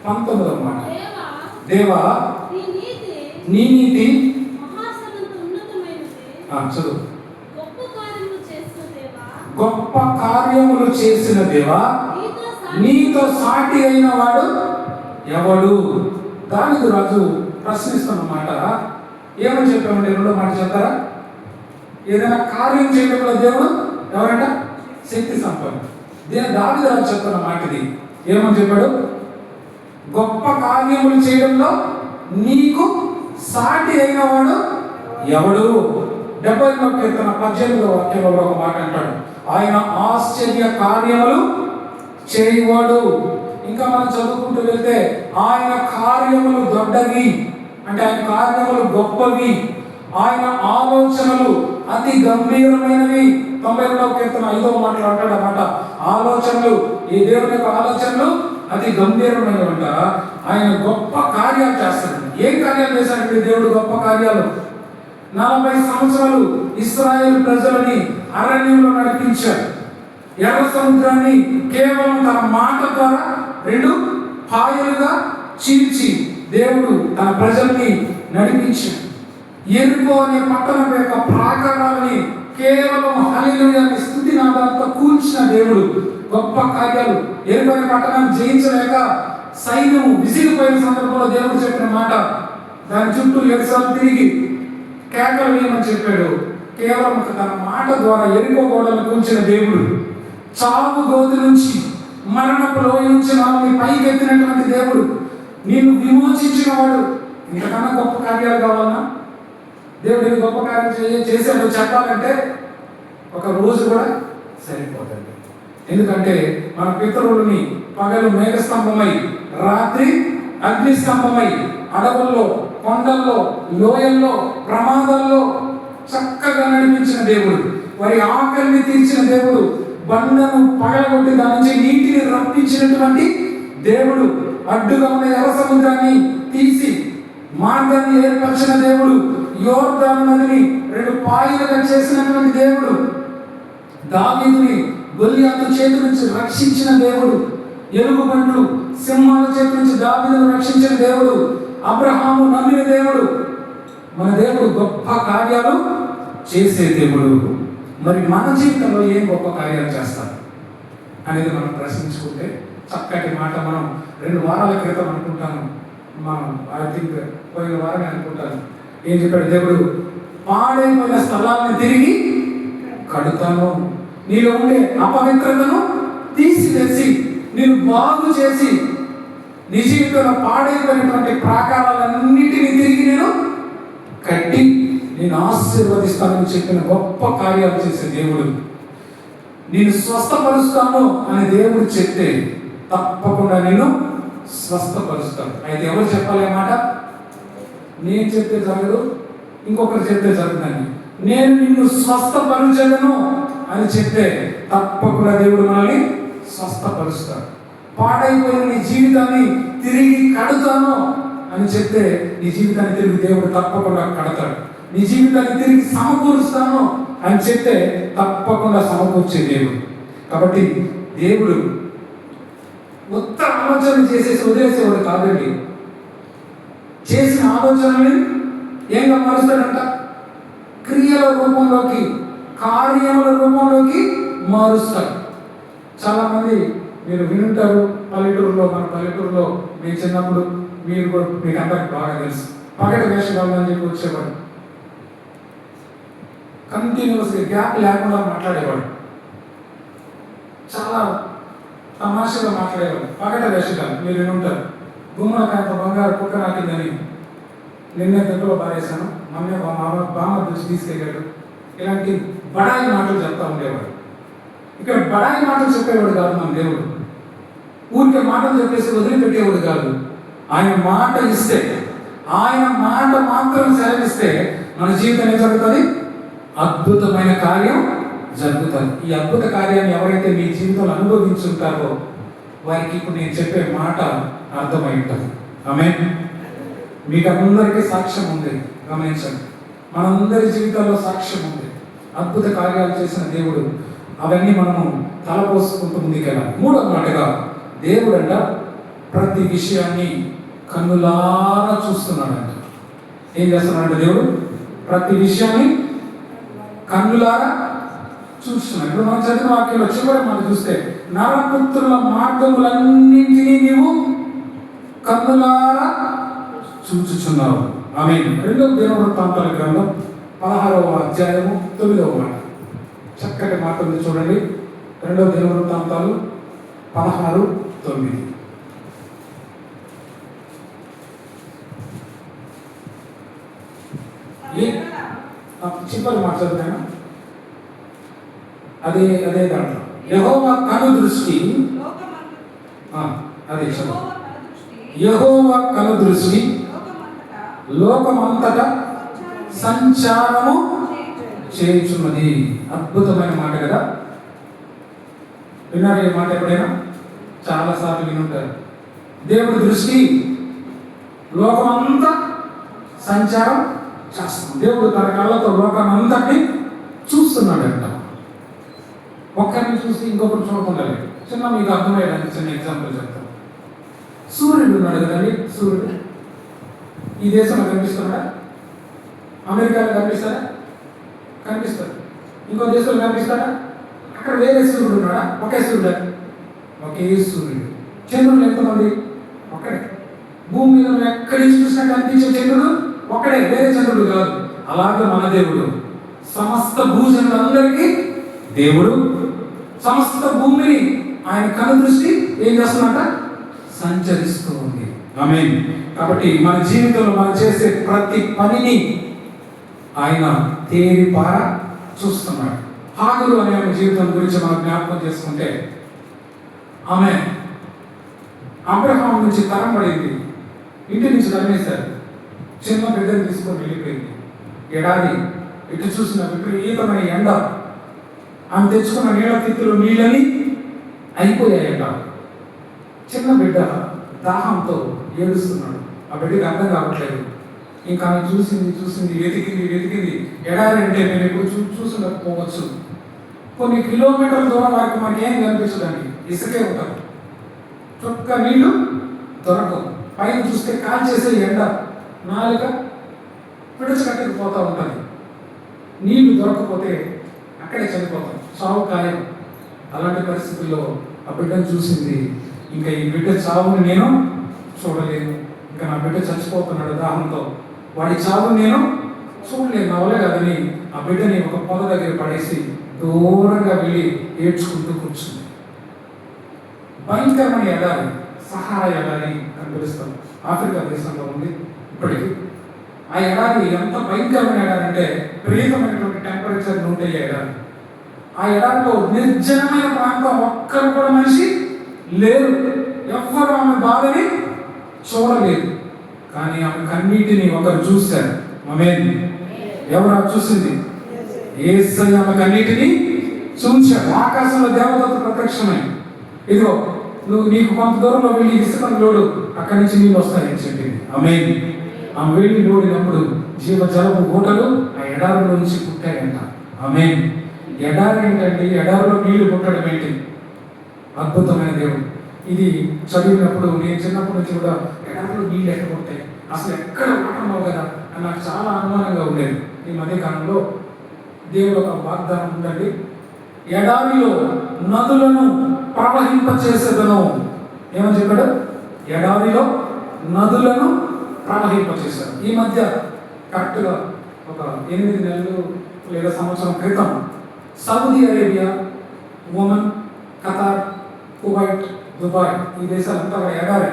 19వ మాట. దేవా నీ నీతి చదువు. గొప్ప కార్యములు చేసిన దేవా, నీతో సాటి అయిన వాడు ఎవడు? దావీదు రాజు ప్రశ్నిస్తున్నమాట. ఏమని చెప్పామంటే, 2వ మాట చెప్తారా? ఏదైనా కార్యం చేయడంలో దేవుడు ఎవరంట? శక్తి సంపన్నుడు. దావీదు రాజు చెప్తున్న మాట ఇది. ఏమని చెప్పాడు? గొప్ప కార్యములు చేయడంలో నీకు సాటి అయిన వాడు ఎవడు? 71వ కీర్తన 18వ వాక్యంలో ఒక మాట అంటాడు, ఆయన ఆశ్చర్య కార్యములు చేయవాడు. ఇంకా మనం చదువుకుంటూ వెళ్తే, ఆయన కార్యములు దొడ్డవి, అంటే ఆయన కార్యములు గొప్పవి, ఆయన ఆలోచనలు అతి గంభీరమైనవి. 92వ కీర్తన 5వ మాటలు అంటాడు అన్నమాట. ఆలోచనలు, ఈ దేవుని యొక్క ఆలోచనలు అతి గంభీరమైనవంట. ఆయన గొప్ప కార్యాలు చేస్తాడు. ఏం కార్యాలు చేశాడంటే దేవుడు? గొప్ప కార్యాలు. 40 సంవత్సరాలు ఇశ్రాయేలు ప్రజలని అరణ్యంలో నడిపించాడు. ఎర్ర సముద్రాన్ని కేవలం తన మాట ద్వారా 2 పాయలుగా చీల్చి దేవుడు తన ప్రజల్ని నడిపించాడు. ఎరుకో అనే పట్టణం యొక్క ప్రాకారాలని కేవలం హల్లెలూయా అనే స్తుతి నాదాలతో కూల్చిన దేవుడు. గొప్ప కార్యాలు ఎరుపైన పట్టణాన్ని జయించలేక సైన్యము విసిగిపోయిన సందర్భంలో దేవుడు చెప్పిన మాట, దాని చుట్టూ 7 సార్లు తిరిగి కేకలు వేయమని చెప్పాడు. కేవలం తన మాట ద్వారా ఎరుకో గోడలను కూల్చిన దేవుడు, చావు గోతి నుంచి మరణపు లోయ నుంచి మనల్ని పైకి ఎత్తినటువంటి దేవుడు, నిన్ను విమోచించిన వాడు. ఇంతకన్నా గొప్ప కార్యాలు కావాలన్నా? దేవుడు గొప్ప కార్యం చేశాడు చెప్పాలంటే ఒక రోజు కూడా సరిపోతుంది. ఎందుకంటే మన పితరులని పగలు మేఘస్తంభమై, రాత్రి అగ్నిస్తంభమై, అడవుల్లో, కొండల్లో, లోయల్లో, ప్రమాదాల్లో చక్కగా నడిపించిన దేవుడు, వారి ఆకలిని తీర్చిన దేవుడు, బండను పగలగొట్టి దాని నుంచి నీటిని రప్పించినటువంటి దేవుడు, అడ్డుగా ఉన్న ఎర్ర సముద్రాన్ని తీసి మార్గాన్ని ఏర్పరిచిన దేవుడు, యోర్దాను నదిని 2 పాయలుగా చేసినటువంటి దేవుడు, దావీదుని గొల్లియాతు చేతి నుంచి రక్షించిన దేవుడు, ఎలుగుబంట్లు సింహాల చేతి నుంచి దావీదును రక్షించిన దేవుడు, అబ్రహాము నమ్మిన దేవుడు. మన దేవుడు గొప్ప కార్యాలు చేసే దేవుడు. మరి మన జీవితంలో ఏం గొప్ప కార్యాలు చేస్తారు అనేది మనం ప్రశ్నించుకుంటే చక్కటి మాట. మనం 2 వారాల క్రితం అనుకుంటాను, మనం ఐ థింక్ పోయిన వారమే అనుకుంటాను, ఏం చెప్పాడు దేవుడు? పాడైపోయిన స్థలాన్ని తిరిగి కడుతాను, నీలో ఉండే అపవిత్రతను తీసివేసి నేను బాగు చేసి నీ జీవితంలో పాడైపోయినటువంటి ప్రాకారాలన్నిటినీ తిరిగి నేను కట్టి నేను ఆశీర్వదిస్తానని చెప్పిన గొప్ప కార్యాలు చేసే దేవుడు. నేను స్వస్థపరుస్తాను అని దేవుడు చెప్తే తప్పకుండా నేను స్వస్థపరుస్తాను. అయితే ఎవరు చెప్పాలి అన్నమాట? నేను చెప్తే జరగదు, ఇంకొకరు చెప్తే జరుగుతుంది. నేను నిన్ను స్వస్థపరచను అని చెప్తే తప్పకుండా దేవుడు మనల్ని స్వస్థపరుస్తాడు. పాడైపోయిన నీ జీవితాన్ని తిరిగి కడుతాను అని చెప్తే నీ జీవితాన్ని తిరిగి దేవుడు తప్పకుండా కడతాడు. నీ జీవితాన్ని తిరిగి సమకూరుస్తాను అని చెప్తే తప్పకుండా సమకూర్చే దేవుడు. కాబట్టి దేవుడు మొత్తం ఆలోచన చేసేసి వదిలేసేవాడు కాదండి. చేసిన ఆలోచనని ఏంగా మారుస్తాడంట? క్రియల రూపంలోకి, కార్యముల రూపంలోకి మారుస్తాడు. చాలా మంది మీరు వినుంటారు, పల్లెటూరులో, మన పల్లెటూరులో మేము చిన్నప్పుడు, మీరు కూడా మీకు అందరికి బాగా తెలుసు, పగటి వేషగాళ్ళు అని చెప్పి వచ్చేవాడు. కంటిన్యూస్గా గ్యాప్ లేకుండా మాట్లాడేవాడు, చాలా తమాషగా మాట్లాడేవాడు. పగటి వేషగాళ్ళు మీరు వినుంటారు. గుమ్మడికాయంత బంగారు కుక్క నాకిందని నిన్నే దగ్గరలో పారేశాను, మమ్మీ బామ్మ దృష్టి తీసుకెళ్ళాడు. ఇలాంటి బడాయి మాటలు చెప్తా ఉండేవాడు. ఇక్కడ బడాయి మాటలు చెప్పేవాడు కాదు మన దేవుడు. ఊరికే మాటలు చెప్పేసి వదిలిపెట్టేవాడు కాదు. ఆయన మాట ఇస్తే, ఆయన మాట మాత్రం సెలవిస్తే మన జీవితం ఏం జరుగుతుంది? అద్భుతమైన కార్యం జరుగుతుంది. ఈ అద్భుత కార్యాన్ని ఎవరైతే మీ జీవితంలో అనుభవించుంటారో వారికి ఇప్పుడు నేను చెప్పే మాట అర్థమై ఉంటుంది. ఆమేన్. మీకు అందరికీ సాక్ష్యం ఉంది, గమనించండి. మనందరి జీవితాల్లో సాక్ష్యం ఉంది. అద్భుత కార్యాలు చేసిన దేవుడు, అవన్నీ మనము తలపోసుకుంటూ ముందుకెళ్ళాలి. 3వ మాటగా దేవుడు అంట ప్రతి విషయాన్ని కన్నులారా చూస్తున్నాడంట. ఏం చేస్తున్నాడంట దేవుడు? ప్రతి విషయాన్ని కన్నులారా చూస్తున్నాడు. ఇప్పుడు మనం చదివిన వాక్యంలో చివరి మాట చూస్తే, నరపుత్రుల మార్గములన్నింటినీ నీవు కన్నులారా చూచుచున్నావు. ఆమేన్. 2వ దినవృత్తాంతాల గ్రంథం 16వ అధ్యాయము 9వ మాట. చక్కటి మాట ఉంది చూడండి. 2వ దినవృత్తాంతాలు 16:9. చివరి మాట చదువుతాను. అదే దాంట్లో యెహోవా కనుదృష్టి, అదే చదువు. యెహోవా కనుదృష్టి లోకమంతటా సంచారము చేయుచున్నది. అద్భుతమైన మాట కదా. విన్నారు ఈ మాట ఎప్పుడైనా? చాలాసార్లు వినుంటారు. దేవుడి దృష్టి లోకమంతా సంచారం చేస్తుంది. దేవుడు తన కళ్ళతో లోకమంతటిని చూస్తున్నాడంట. ఒక్కరిని చూసి ఇంకొకరు చూడకుండా. చిన్న మీకు అర్థమయ్యేదానికి చిన్న ఎగ్జాంపుల్ చెప్తాను. సూర్యుడు ఉన్నాడు కదండి. సూర్యుడు ఈ దేశంలో కనిపిస్తున్నాడా? అమెరికాలో కనిపిస్తాడా? కనిపిస్తాడు. ఇంకో దేశంలో కనిపిస్తాడా? అక్కడ వేరే సూర్యుడు ఉన్నాడా? ఒకే సూర్యుడు, ఒకే సూర్యుడు. చంద్రుడు ఎంతమంది? ఒక్కడే. భూమి మీద ఎక్కడి నుంచి చూసినా కనిపించే చంద్రుడు ఒక్కడే, వేరే చంద్రుడు కాదు. అలాగే మన దేవుడు సమస్త భూజనులందరికీ దేవుడు. సమస్త భూమిని ఆయన కనుదృష్టి ఏం చేస్తున్నట? సంచరిస్తూ ఉంది. ఆమేన్. కాబట్టి మన జీవితంలో మనం చేసే ప్రతి పనిని ఆయన తేరిపార చూస్తున్నాడు. హాగరు అనే ఆమె జీవితం గురించి మనం జ్ఞాపకం చేసుకుంటే, ఆమె అబ్రహాం నుంచి తరం పడింది. ఇంటి నుంచి తరిమేశారు. చిన్న బిడ్డను తీసుకొని వెళ్ళిపోయింది. ఎడారి, ఎటు చూసిన విపరీతమైన ఎండ. ఆమె తెచ్చుకున్న నీళ్ళ తిత్తులు నీళ్ళని అయిపోయాయట. చిన్న బిడ్డ దాహంతో ఏడుస్తున్నాడు. ఆ బిడ్డకి అర్థం కావట్లేదు. ఇంకా ఆమె చూసింది వెతికింది. ఎడారి అంటే నేను ఎప్పుడు చూసుండకపోవచ్చు. కొన్ని కిలోమీటర్ల దూరం వరకు మనకేం కనిపించదండి, ఇసుకే ఉంటారు. చుక్క నీళ్లు దొరకవు. పైన చూస్తే కాల్చేసే ఎండ, నాలుక పిడుచుకట్టుకు పోతూ ఉంటుంది. నీళ్లు దొరకకపోతే అక్కడే చనిపోతాం, చావు ఖాయం. అలాంటి పరిస్థితుల్లో ఆ బిడ్డను చూసింది. ఇంకా ఈ బిడ్డ చావుని నేను చూడలేను, ఇంకా నా బిడ్డ చచ్చిపోతున్నాడు దాహంతో, వాడి చావుని నేను చూడలేను, అవలే కదని ఆ బిడ్డని ఒక పొద దగ్గర పడేసి దూరంగా వెళ్ళి ఏడ్చుకుంటూ కూర్చుంది. భయంకరమైన ఎడారి, సహారా ఎడారి అని పిలుస్తాం. ఆఫ్రికా దేశంలో ఉంది ఇప్పటికీ. ఆ ఎడారి ఎంత భయంకరమైన ఎడారి అంటే విపరీతమైనటువంటి టెంపరేచర్ ఉంటే ఎడారి. ఆ ఎడారిలో నిర్జనమైన ప్రాంతం, ఒక్కరు కూడా మనిషి లేరు. ఎవ్వరు ఆమె బాధని చూడలేదు. కానీ ఆమె కన్నీటిని ఒకరు చూశారు. ఆమేన్. ఎవరు చూసింది? యేసయ్య ఆమె కన్నీటిని చూశాడు. ఆకాశంలో దేవదత్త ప్రత్యక్షమై, ఇదిగో నువ్వు నీకు కొంత దూరంలో వెళ్ళి ఇసుకను లోడు, అక్కడి నుంచి నీళ్ళు వస్తాయని చెప్పింది. ఆమేన్. ఆమె వెళ్ళి లోడినప్పుడు జీవ జలపు గూటలు ఆ ఎడారిలో నుంచి పుట్టాయంట. ఆమేన్. ఎడారి ఏంటంటే ఎడారిలో నీళ్లు పుట్టడం ఏంటి? అద్భుతమైన దేవుడు. ఇది చదివినప్పుడు నేను చిన్నప్పటి నుంచి కూడా ఎడారిలో నీళ్ళు ఎక్కడ పుట్టాయి, అసలు ఎక్కడ పుట్టడం కదా అని నాకు చాలా అనుమానంగా ఉండేది. ఈ మధ్యకాలంలో దేవుడు ఒక వాగ్దానం ఉందండి. ఎడారిలో నదులను ప్రవహింపచేసేదను. ఏమని చెప్పాడు? ఎడారిలో నదులను ప్రవహింపచేశాడు. ఈ మధ్య కరెక్ట్గా ఒక 8 నెలలు లేదా సంవత్సరం క్రితం Saudi Arabia, Oman, Qatar, Kuwait, Dubai, ఈ దేశాలంతా ఎడారి.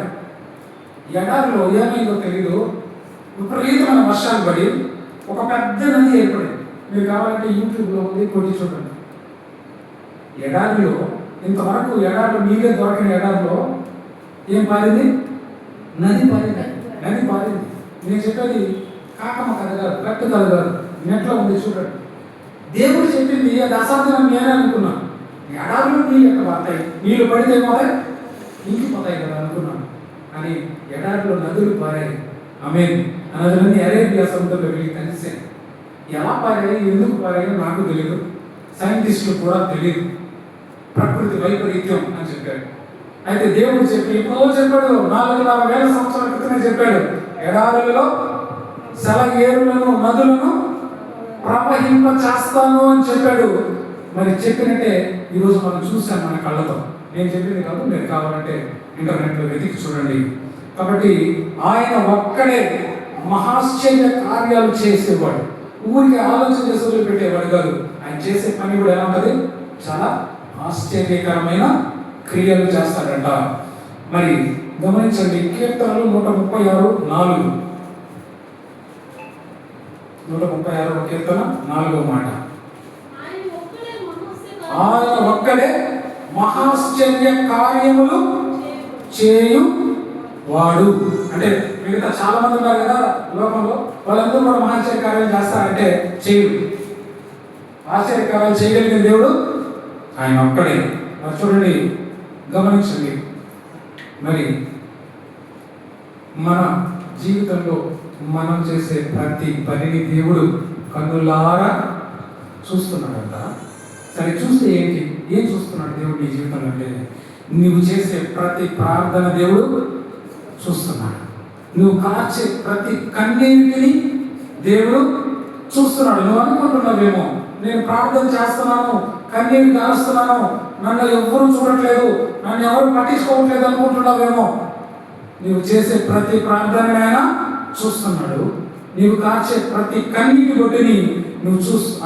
ఎడారిలో ఏమైందో తెలీదు, విపరీతమైన వర్షాలు పడి ఒక పెద్ద నది ఏర్పడింది. మీరు కావాలంటే యూట్యూబ్లో ఉంది, కొట్టి చూడండి. ఎడారిలో ఇంతవరకు ఎడారిలో నీళ్ళే దొరకని ఎడారిలో ఏం పారింది? నది పారింది. నది పారింది. నేను చెప్పేది కాకమ్మ కథ కాదు, కట్టు కథ కాదు, నెట్లో ఉంది చూడండి. దేవుడు చెప్పింది అది అసాధ్యం నేనే అనుకున్నాను. ఎడారిలో నీళ్ళు ఎక్కడ పడతాయి? నీళ్ళు పడితే పోతాయి, ఇంకిపోతాయి కదా అనుకున్నాను. కానీ ఎడారిలో నదులు పారాయి. ఆమేన్. ఆ నదులన్నీ అరేబియా సముద్రంలో వెళ్ళి కలిసాయి. ఎలా పారాయి, ఎందుకు పారాయో నాకు తెలియదు, సైంటిస్టులు కూడా తెలియదు. ప్రకృతి వైపరీత్యం అని చెప్పాడు. అయితే దేవుడు చెప్పి ఎప్పుడో చెప్పాడు, 4,000 సంవత్సరాల క్రితమే చెప్పాడు. ఎడారులలో సెలయేరులను, నదులను ప్రవహింప చేస్తాను అని చెప్పాడు. మరి చెప్పినట్టే ఈరోజు మనం చూసాం మన కళ్ళతో. నేను చెప్పింది కాదు, మీరు కావాలంటే ఇంటర్నెట్లో వెతికి చూడండి. కాబట్టి ఆయన ఒక్కడే మహాశ్చర్య కార్యాలు చేసేవాడు. ఊరికి ఆలోచన చేసి వదిలిపెట్టేవాడు కాదు. ఆయన చేసే పని కూడా ఎలా ఉంటుంది? చాలా ఆశ్చర్యకరమైన క్రియలు చేస్తాడంట. మరి గమనించండి, కీర్తనలు 136:4. 136వ కీర్తన 4వ మాట. ఆయన ఒక్కడే మహాశ్చర్య కార్యములు చేయువాడు. అంటే మిగతా చాలా మంది ఉన్నారు కదా లోకంలో, వాళ్ళందరూ కూడా మహాశ్చర్య కార్యాలు చేస్తారంటే చేయడు. ఆశ్చర్యకార్యాలు చేయగలిగిన దేవుడు ఆయన ఒక్కడే. మరి చూడండి, గమనించండి, మరి మన జీవితంలో మనం చేసే ప్రతి పనిని దేవుడు కన్నులారా చూస్తున్నాడంట. సరే, చూస్తే ఏంటి? ఏం చూస్తున్నాడు దేవుడు నీ జీవితంలో అంటే, నువ్వు చేసే ప్రతి ప్రార్థన దేవుడు చూస్తున్నాడు. నువ్వు కార్చే ప్రతి కన్నీటిని దేవుడు చూస్తున్నాడు. నువ్వు అనుకుంటున్నావేమో నేను ప్రార్థన చేస్తున్నాను, కన్నీరు కారుస్తున్నాను, నన్ను ఎవ్వరూ చూడట్లేదు, నన్ను ఎవరు పట్టించుకోవట్లేదు అనుకుంటున్నావేమో. నీవు చేసే ప్రతి ప్రార్థన ఆయన చూస్తున్నాడు. నీవు కార్చే ప్రతి కన్నీటి బొట్టుని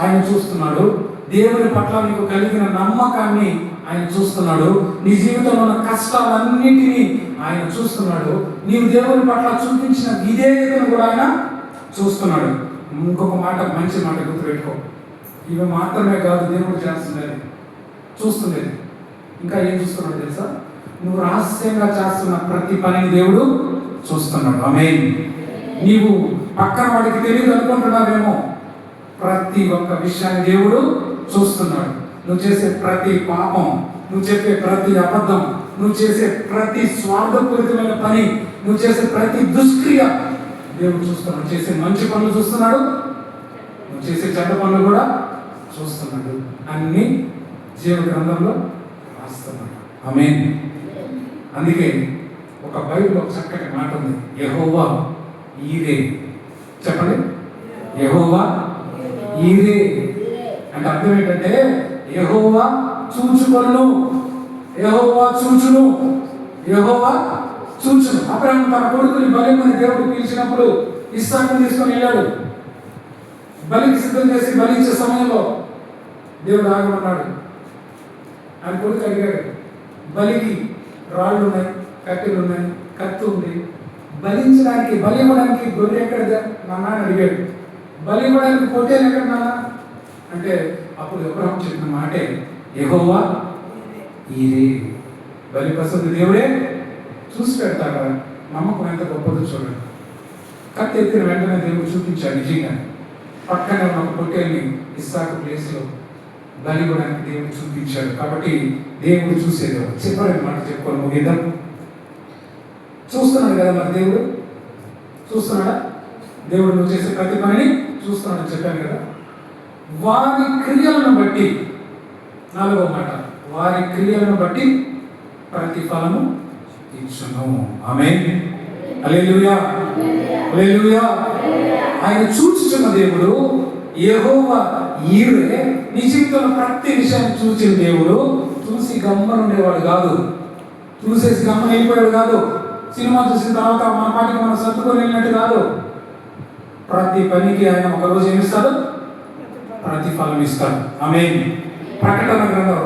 ఆయన చూస్తున్నాడు. దేవుని పట్ల నీకు కలిగిన నమ్మకాన్ని ఆయన చూస్తున్నాడు. నీ జీవితంలో ఉన్న కష్టాలన్నిటినీ ఆయన చూస్తున్నాడు. నీవు దేవుని పట్ల చూపించిన విధేయతను కూడా ఆయన చూస్తున్నాడు. ఇంకొక మాట, మంచి మాట గుర్తుపెట్టుకో, ఇవి మాత్రమే కాదు దేవుడు చేస్తున్నది, చూస్తున్నది. ఇంకా ఏం చూస్తున్నాడు తెలుసా? నువ్వు రహస్యంగా చేస్తున్న ప్రతి పనిని దేవుడు చూస్తున్నాడు. ఆమేన్. నీవు పక్కన వాడికి తెలియదు అనుకుంటున్నావేమో, ప్రతి ఒక్క విషయాన్ని దేవుడు చూస్తున్నాడు. నువ్వు చేసే ప్రతి పాపం, నువ్వు చెప్పే ప్రతి అబద్ధం, నువ్వు చేసే ప్రతి స్వార్థపూరితమైన పని, నువ్వు చేసే ప్రతి దుష్క్రియ దేవుడు చూస్తున్నాడు. చేసే మంచి పనులు చూస్తున్నాడు, నువ్వు చేసే చెడ్డ పనులు కూడా చూస్తున్నాడు. అన్ని జీవ గ్రంథంలో రాస్తున్నాడు. ఆమేన్. అందుకే ఒక బైబిల్లో చక్కటి మాట ఉంది, యెహోవా ఈరే. చెప్పండి, యెహోవా ఈరే అంటే అర్థం ఏంటంటే యెహోవా చూచుకొను, యెహోవా చూచును, యెహోవా చూచును. అబ్రహాము తన కొడుకుని బలిమని దేవుడు పిలిచినప్పుడు ఇస్సాకుని తీసుకొని వెళ్ళాడు. బలికి సిద్ధం చేసి బలించే సమయంలో దేవుడు ఆగమన్నాడు. ఆయన కొడుకు అడిగాడు, బలికి రాళ్ళు ఉన్నాయి, కట్టెలు ఉన్నాయి, కత్తి ఉంది, బలించడానికి బలి ఇవ్వడానికి గొర్రె ఎక్కడ నాన్న అని అడిగాడు. బలి ఇవ్వడానికి పొట్టేలు ఎక్కడ నాన్న అంటే అప్పుడు అబ్రహాము చెప్పిన మాటే యెహోవా ఈరే. బలి పసంది దేవుడే చూసి పెడతాడు. నమ్మకం ఎంత గొప్పదో చూడండి. కత్తి ఎత్తిన వెంటనే దేవుడు చూపించాడు. నిజంగా పక్కనే ఉన్న పొట్టేల్ని ఇస్సాకు ప్లేస్లో బలి ఇవ్వడానికి దేవుడు చూపించాడు. కాబట్టి దేవుడు చూసేది చెప్పలేని మాట చెప్పుకోవాలి, ముగిద్దాం. చూస్తున్నాడు కదా మరి దేవుడు, చూస్తున్నాడా? దేవుడు నువ్వు చేసే ప్రతి పనిని చూస్తున్నాడని చెప్పాను కదా. వారి క్రియలను బట్టి, 4వ మాట, వారి క్రియలను బట్టి ప్రతిఫలము ఇచ్చును. ఆమేన్. హల్లెలూయా, హల్లెలూయా. ఆయన చూచుచున్న దేవుడు యెహోవా ఈరే. నీ జీవితంలో ప్రతి విషయాన్ని చూసిన దేవుడు. చూసి గమ్మన ఉండేవాడు కాదు, చూసేసి గమ్మన వెళ్ళిపోయాడు కాదు, సినిమా చూసిన తర్వాత మన పాటికి మనం సర్దుకొని వెళ్ళినట్టు కాదు. ప్రతి పనికి ఆయన ఒకరోజు ఏమిస్తాడు? ప్రతిఫలం ఇస్తాడు. ఆమేన్. ప్రకటన గ్రంథం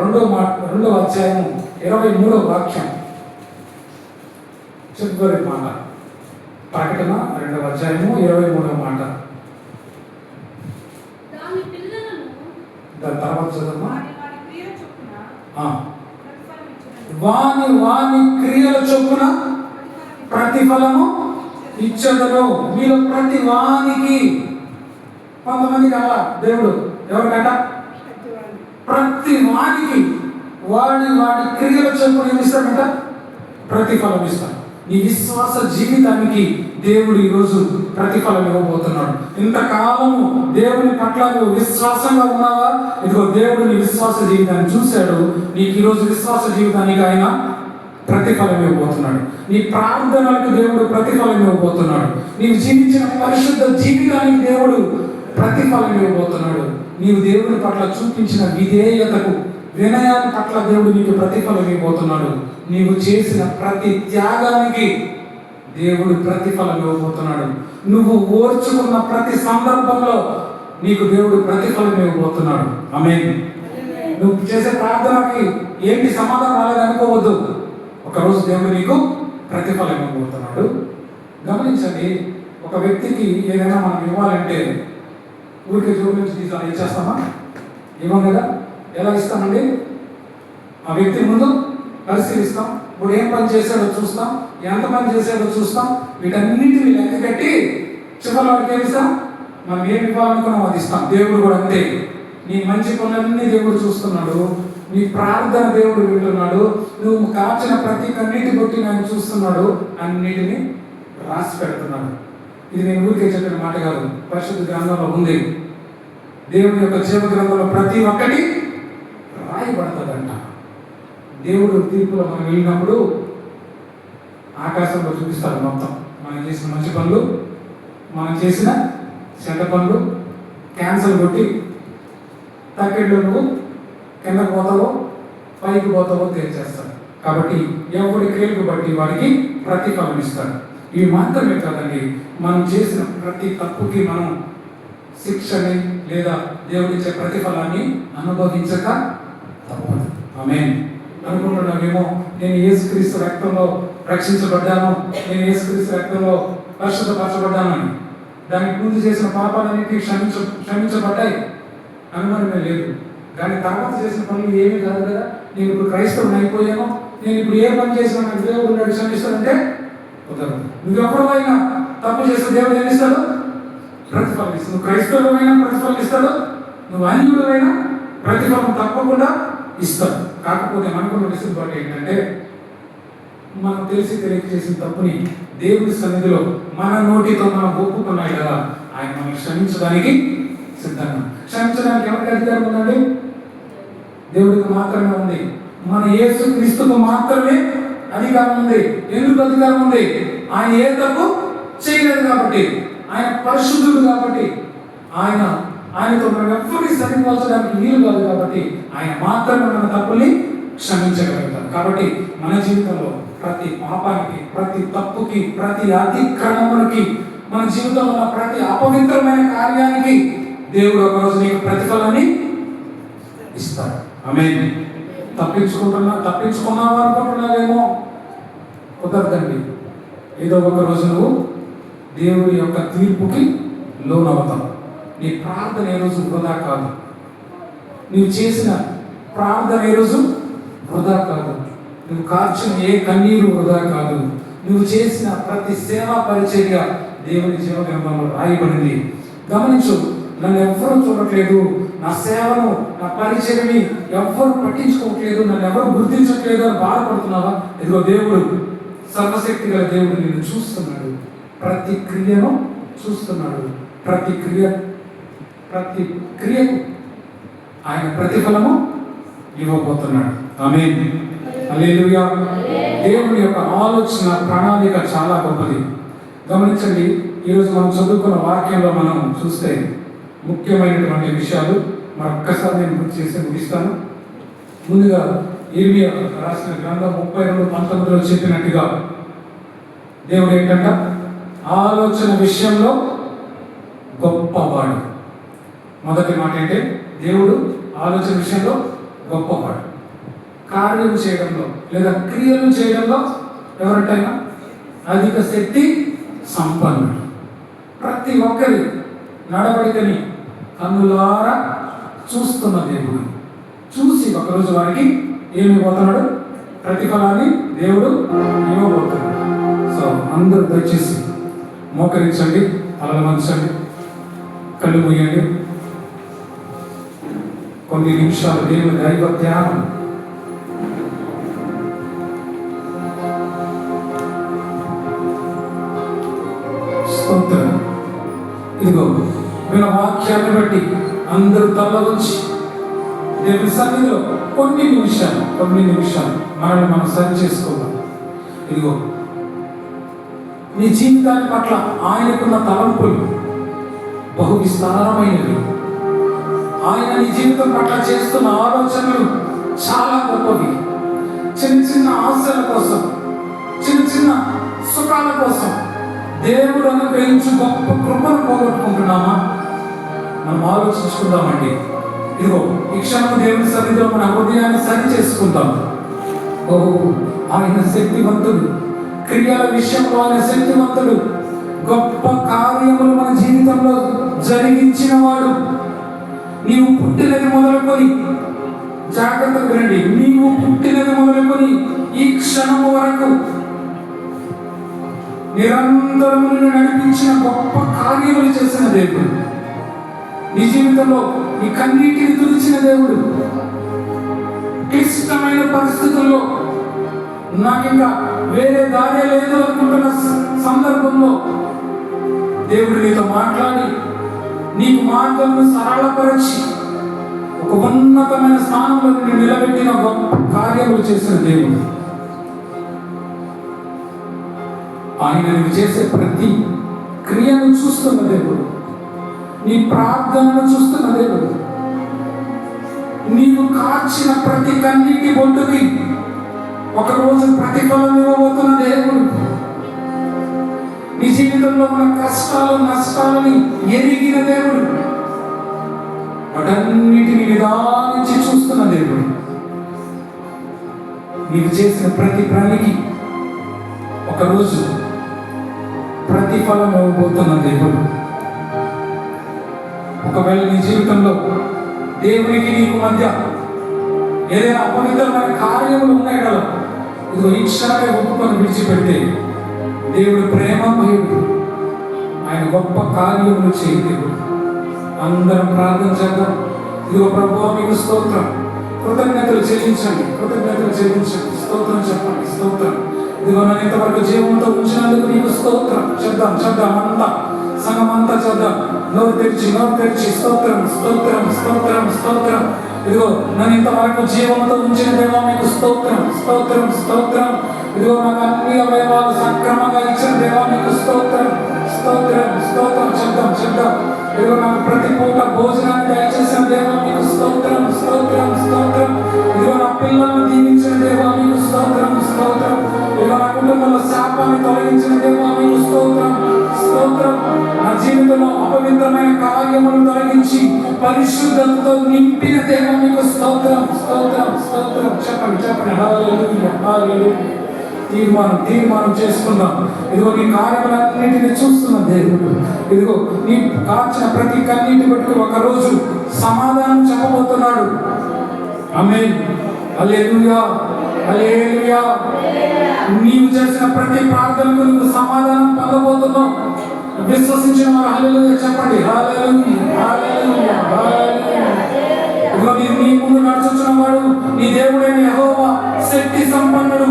2వ అధ్యాయం 23వ వాక్యం చివరి మాట. ప్రకటన 2వ అధ్యాయము 23వ మాట. దాని తర్వాత చదవమ్మా. వాని క్రియల చొప్పున ప్రతిఫలము ఇచ్చదను. మీలో ప్రతి వానికి, కొంతమందికి అలా దేవుడు ఎవరికట? ప్రతి వానికి వాడి క్రియల చొప్పున ఏమిస్తాడంట? ప్రతిఫలం ఇస్తాడు. నీ విశ్వాస జీవితానికి దేవుడు ఈరోజు ప్రతిఫలం ఇవ్వబోతున్నాడు. ఇంతకాలము దేవుని పట్ల నువ్వు విశ్వాసంగా ఉన్నావా? ఇదిగో దేవుడు నీ విశ్వాస జీవితాన్ని చూశాడు. నీకు ఈరోజు విశ్వాస జీవితానికి ఆయన ప్రతిఫలం ఇవ్వబోతున్నాడు. నీ ప్రార్థనలకు దేవుడు ప్రతిఫలం ఇవ్వబోతున్నాడు. నీవు జీవించిన పరిశుద్ధ జీవితానికి దేవుడు ప్రతిఫలం ఇవ్వబోతున్నాడు. నీవు దేవుని పట్ల చూపించిన విధేయతకు, వినయాన్ని పట్ల దేవుడు నీకు ప్రతిఫలం ఇవ్వబోతున్నాడు. నీవు చేసిన ప్రతి త్యాగానికి దేవుడు ప్రతిఫలం ఇవ్వబోతున్నాడు. నువ్వు ఓర్చుకున్న ప్రతి సందర్భంలో నీకు దేవుడు ప్రతిఫలం ఇవ్వబోతున్నాడు. ఆమేన్. నువ్వు చేసే ప్రార్థనకి ఏంటి సమాధానం అలాగే అనుకోవద్దు. ఒకరోజు దేవుడు నీకు ప్రతిఫలం ఇవ్వబోతున్నాడు. గమనించండి, ఒక వ్యక్తికి ఏదైనా మనం ఇవ్వాలంటే ఊరికే జోబు నుంచి తీసి ఇచ్చేస్తామా? ఇవ్వం కదా. ఎలా ఇస్తామండి? ఆ వ్యక్తి ముందు పరిశీలిస్తాం. ఇప్పుడు ఏం పని చేశాడో చూస్తాం, ఎంత పని చేశాడో చూస్తాం. వీటన్నిటిని లెక్క కట్టి చివరి వాడికి ఏమి ఇస్తాం? మనం ఏమి ఇవ్వాలనుకున్నాం అది ఇస్తాం. దేవుడు కూడా అంతే. నీ మంచి పనులన్నీ దేవుడు చూస్తున్నాడు. నీ ప్రార్థన దేవుడు వింటున్నాడు. నువ్వు కాచిన ప్రతి కన్నీటి బొట్టి ఆయన చూస్తున్నాడు. అన్నిటిని రాసి పెడుతున్నాడు. ఇది నేను ఊరికే చెప్పిన మాట కాదు, పరిశుద్ధ గ్రంథంలో ఉంది. దేవుని యొక్క జీవ గ్రంథంలో ప్రతి ఒక్కటి రాయబడతాడంట. దేవుడు తీర్పులో మనం వెళ్ళినప్పుడు ఆకాశంలో చూపిస్తాడు మొత్తం. మనం చేసిన మంచి పనులు, మనం చేసిన చెడ్డ పనులు క్యాన్సల్ కొట్టి తక్కిళ్ళు నువ్వు కిందకు పోతావో పైకి పోతావో తేల్చేస్తాడు. కాబట్టి ఎవరి క్రియలకు బట్టి వాడికి ప్రతిఫలం ఇస్తాడు. ఇవి మాత్రమే కాదండి, మనం చేసిన ప్రతి తప్పుకి మనం శిక్షని లేదా దేవుడిచ్చే ప్రతిఫలాన్ని అనుభవించక తప్పదు. ఆమేన్. అనుకుంటున్నామేమో, నేను యేసుక్రీస్తు రక్తంలో రక్షించబడ్డాను, నేను యేసుక్రీస్తు రక్తంలో పరిశుద్ధపరచబడ్డానని. దానికి ముందు చేసిన పాపాలన్నింటినీ క్షమించబడ్డాయి, అనుమానమే లేదు. కానీ తర్వాత చేసిన పనులు ఏమీ కాదు కదా. నేను ఇప్పుడు క్రైస్తవుని అయిపోయాను, నేను ఇప్పుడు ఏ పని చేసినా నాకు దేవుడు నన్ను క్షమిస్తాడంటే కుదరదు. నువ్వెప్పుడైనా తప్పు చేస్తే దేవుడు ఏమి ఇస్తాడు? ప్రతిఫలం ఇస్తాడు. నువ్వు క్రైస్తవులైనా ప్రతిఫలం ఇస్తాడు, నువ్వు అన్యుడైనా ప్రతిఫలం తప్పకుండా ఇస్తాడు. కాకపోతే మనకున్న వెసులుబాటు ఏంటంటే, మనం తెలిసి తెలియక చేసిన తప్పుని దేవుడి సన్నిధిలో మన నోటితో మనం ఒప్పుకున్నాయి కదా, ఆయన మనం క్షమించడానికి సిద్ధంగా. క్షమించడానికి ఎవరికి అధికారం ఉందండి? దేవుడికి మాత్రమే ఉంది. మన యేసు క్రీస్తుకు మాత్రమే అధికారం ఉంది. ఎందుకు అధికారం ఉంది? ఆయన ఏ తప్పు చేయలేదు కాబట్టి, ఆయన పరిశుద్ధుడు కాబట్టి, ఆయనతో మనం ఎవ్వరిని సరిపోల్చడానికి వీలు కాదు కాబట్టి, ఆయన మాత్రమే మన తప్పుల్ని క్షమించగలుగుతారు. కాబట్టి మన జీవితంలో ప్రతి పాపానికి, ప్రతి తప్పుకి, ప్రతి అతిక్రమమునికి, మన జీవితంలో ఉన్న ప్రతి అపవిత్రమైన కార్యానికి దేవుడు ఒకరోజు నీకు ప్రతిఫలాన్ని ఇస్తాడు. ఆమేన్. తప్పించుకున్నావు అనుకుంటున్నావేమో, కుదరదండి. ఏదో ఒక రోజు నువ్వు దేవుడి యొక్క తీర్పుకి లోనవుతావు. నీ ప్రార్థన ఏ రోజు వృధా కాదు, నువ్వు చేసిన ప్రార్థన ఏ రోజు వృధా కాదు, నువ్వు కార్చిన ఏ కన్నీరు వృధా కాదు, నువ్వు చేసిన ప్రతి సేవా పరిచర్య దేవుని జీవగ్రంథంలో రాయబడింది. గమనించు, నన్ను ఎవ్వరూ చూడట్లేదు, నా సేవను, నా పరిచర్ని ఎవ్వరు పట్టించుకోవట్లేదు, నన్ను ఎవరు గుర్తించట్లేదు అని బాధపడుతున్నావా? ఇదిగో దేవుడు, సర్వశక్తి గల దేవుడు నిన్ను చూస్తున్నాడు, ప్రతి క్రియను చూస్తున్నాడు. ప్రతి క్రియకు ఆయన ప్రతిఫలము ఇవ్వబోతున్నాడు. ఆమేన్. హల్లెలూయా. దేవుని యొక్క ఆలోచన, ప్రణాళిక చాలా గొప్పది. గమనించండి, ఈరోజు మనం చదువుకున్న వాక్యంలో మనం చూస్తే ముఖ్యమైనటువంటి విషయాలు మరొక్కసారి నేను గుర్తు చేసి ముగిస్తాను. ముందుగా ఇర్మియా రాసిన గ్రంథం 32:19 చెప్పినట్టుగా దేవుడు ఏంటంట? ఆలోచన విషయంలో గొప్పవాడు. మొదటి మాట ఏంటి? దేవుడు ఆలోచన విషయంలో గొప్పవాడు. కార్యం చేయడంలో లేదా క్రియలు చేయడంలో ఎవరికైనా అధిక శక్తి సంపన్నుడు. ప్రతి ఒక్కరి నడవడికని కన్నులారా చూస్తున్న దేవుడు. చూసి ఒకరోజు వారికి ఏమి పోతున్నాడు? ప్రతిఫలాన్ని దేవుడు ఇవ్వబోతున్నాడు. సో అందరూ దయచేసి మోకరించండి, తలలు వంచండి, కళ్ళు మూయండి. కొన్ని నిమిషాలు దేవుని దైవ ధ్యానం. స్తోత్రం. ఇదిగో మన వాక్యాన్ని బట్టి అందరూ తల వంచి దేవుని సన్నిధిలో కొన్ని నిమిషాలు మనల్ని మనం సరి చేసుకోవాలి. ఇదిగో నీ జీవితాన్ని పట్ల ఆయనకున్న తలంపులు బహు విస్తారమైనవి. ఆయన నీ జీవితం పట్ల చేస్తున్న ఆలోచనలు చాలా గొప్పవి. చిన్న చిన్న ఆశల కోసం, చిన్న చిన్న సుఖాల కోసం దేవుడు అనుగ్రహించి గొప్ప కృపను పోగొట్టుకుంటున్నామా? మనం ఆలోచించుకుందామండి. ఇదిగో ఈ క్షణం దేవుని సన్నిధిలో మన హృదయాన్ని సరి చేసుకుందాం. ఆయన శక్తివంతుడు, క్రియల విషయంలో ఆయన శక్తివంతుడు, గొప్ప కార్యములు మన జీవితంలో జరిగించిన వాడు. నీవు పుట్టినది మొదలుకొని, జాగ్రత్తగా వినండి, నీవు పుట్టినది మొదలుకొని ఈ క్షణము వరకు నిరంతరము నడిపించిన గొప్ప కార్యములు చేసిన దేవుడు. నీ జీవితంలో నీ కన్నీటిని తుడిచిన దేవుడు. క్లిష్టమైన పరిస్థితుల్లో నాకింకా వేరే దారే లేదు అనుకుంటున్న సందర్భంలో దేవుడు నీతో మాట్లాడి నీకు మార్గంను సరళపరిచి ఒక ఉన్నతమైన స్థానంలో నిన్ను నిలబెట్టిన గొప్ప కార్యములు చేసిన దేవుడు. ఆయన నువ్వు చేసే ప్రతి క్రియను చూస్తున్న దేవుడు, నీ ప్రార్థనను చూస్తున్న దేవుడు. నీవు కార్చిన ప్రతి కన్నీటి బొట్టుకి ఒకరోజు ప్రతిఫలం ఇవ్వబోతున్న దేవుడు. నీ జీవితంలో ఉన్న కష్టాలు నష్టాలని ఎరిగిన దేవుడు, వాటన్నిటిని నిదానించి చూస్తున్న దేవుడు. నీవు చేసిన ప్రతి పనికి ఒకరోజు ప్రతిఫలం ఇవ్వబోతున్న దేవుడు. ఒకవేళ నీ జీవితంలో దేవునికి నీకు మధ్య ఏదైనా అపవిత్రమైన కార్యములు ఉన్నాయి కదా, ఇదిగో ఈ క్షణమే ఒప్పుకొని విడిచిపెడితే దేవుడు ప్రేమమయుడు, ఆయన గొప్ప కార్యములు చేయ దేవుడు. అందరం ప్రార్థన చేద్దాం. ఇదిగో ప్రభువా మీకు స్తోత్రం, కృతజ్ఞతలు చెల్లించండి, కృతజ్ఞతలు చెల్లించండి, స్తోత్రం చెప్పండి, స్తోత్రం. ఇదిగో నన్ను ఇంతవరకు జీవంతో ఉంచినందుకు నీకు స్తోత్రం. చేద్దాం అంతా, సంఘం అంతా చేద్దాం. నోరు తెరిచి స్తోత్రం స్తోత్రం స్తోత్రం స్తోత్రం. ఇదిగో నన్ను ఇంతవరకు జీవంతో ఉంచిన దేవా మీకు స్తోత్రం స్తోత్రం స్తోత్రం. ఇదిగో నాకు అన్ని అవయవాలు సక్రమంగా ఇచ్చిన దేవా మీకు స్తోత్రం స్తోత్రం స్తోత్రం. చేద్దాం. ఇదిగో నాకు ప్రతి పూట భోజనాన్ని దయచేసిన దేవా మీకు స్తోత్రం స్తోత్రం స్తోత్రం. ఇదిగో నా పిల్లలను దీవించిన దేవా మీకు స్తోత్రం స్తోత్రం. ఇదిగో నా కుటుంబంలో శాపాన్ని తొలగించిన దేవా మీకు స్తోత్రం స్తోత్రం. నా జీవితంలో అపవిత్రమైన కార్యములు తొలగించి పరిశుద్ధతతో నింపిన దేవా మీకు స్తోత్రం స్తోత్రం స్తోత్రం. చెప్పండి. హల్లెలూయా హల్లెలూయా. తీర్మానం చేసుకుందాం. ఇదిగో నీ కార్యములన్నిటిని చూస్తున్న దేవుడు. ఇదిగో నీ కాచిన ప్రతి కన్నీటి బట్టి ఒకరోజు సమాధానం చెప్పబోతున్నాడు. ఆమేన్. హల్లెలూయా హల్లెలూయా. నీవు చేసిన ప్రతి ప్రార్థనకు నువ్వు సమాధానం పొందబోతున్నావు. విశ్వసించిన వారు హల్లెలూయా చెప్పండి. హల్లెలూయా హల్లెలూయా హల్లెలూయా. ఇదిగో నీ ముందు నడుచుచున్న వాడు నీ దేవుడైన యెహోవా శక్తి సంపన్నుడు,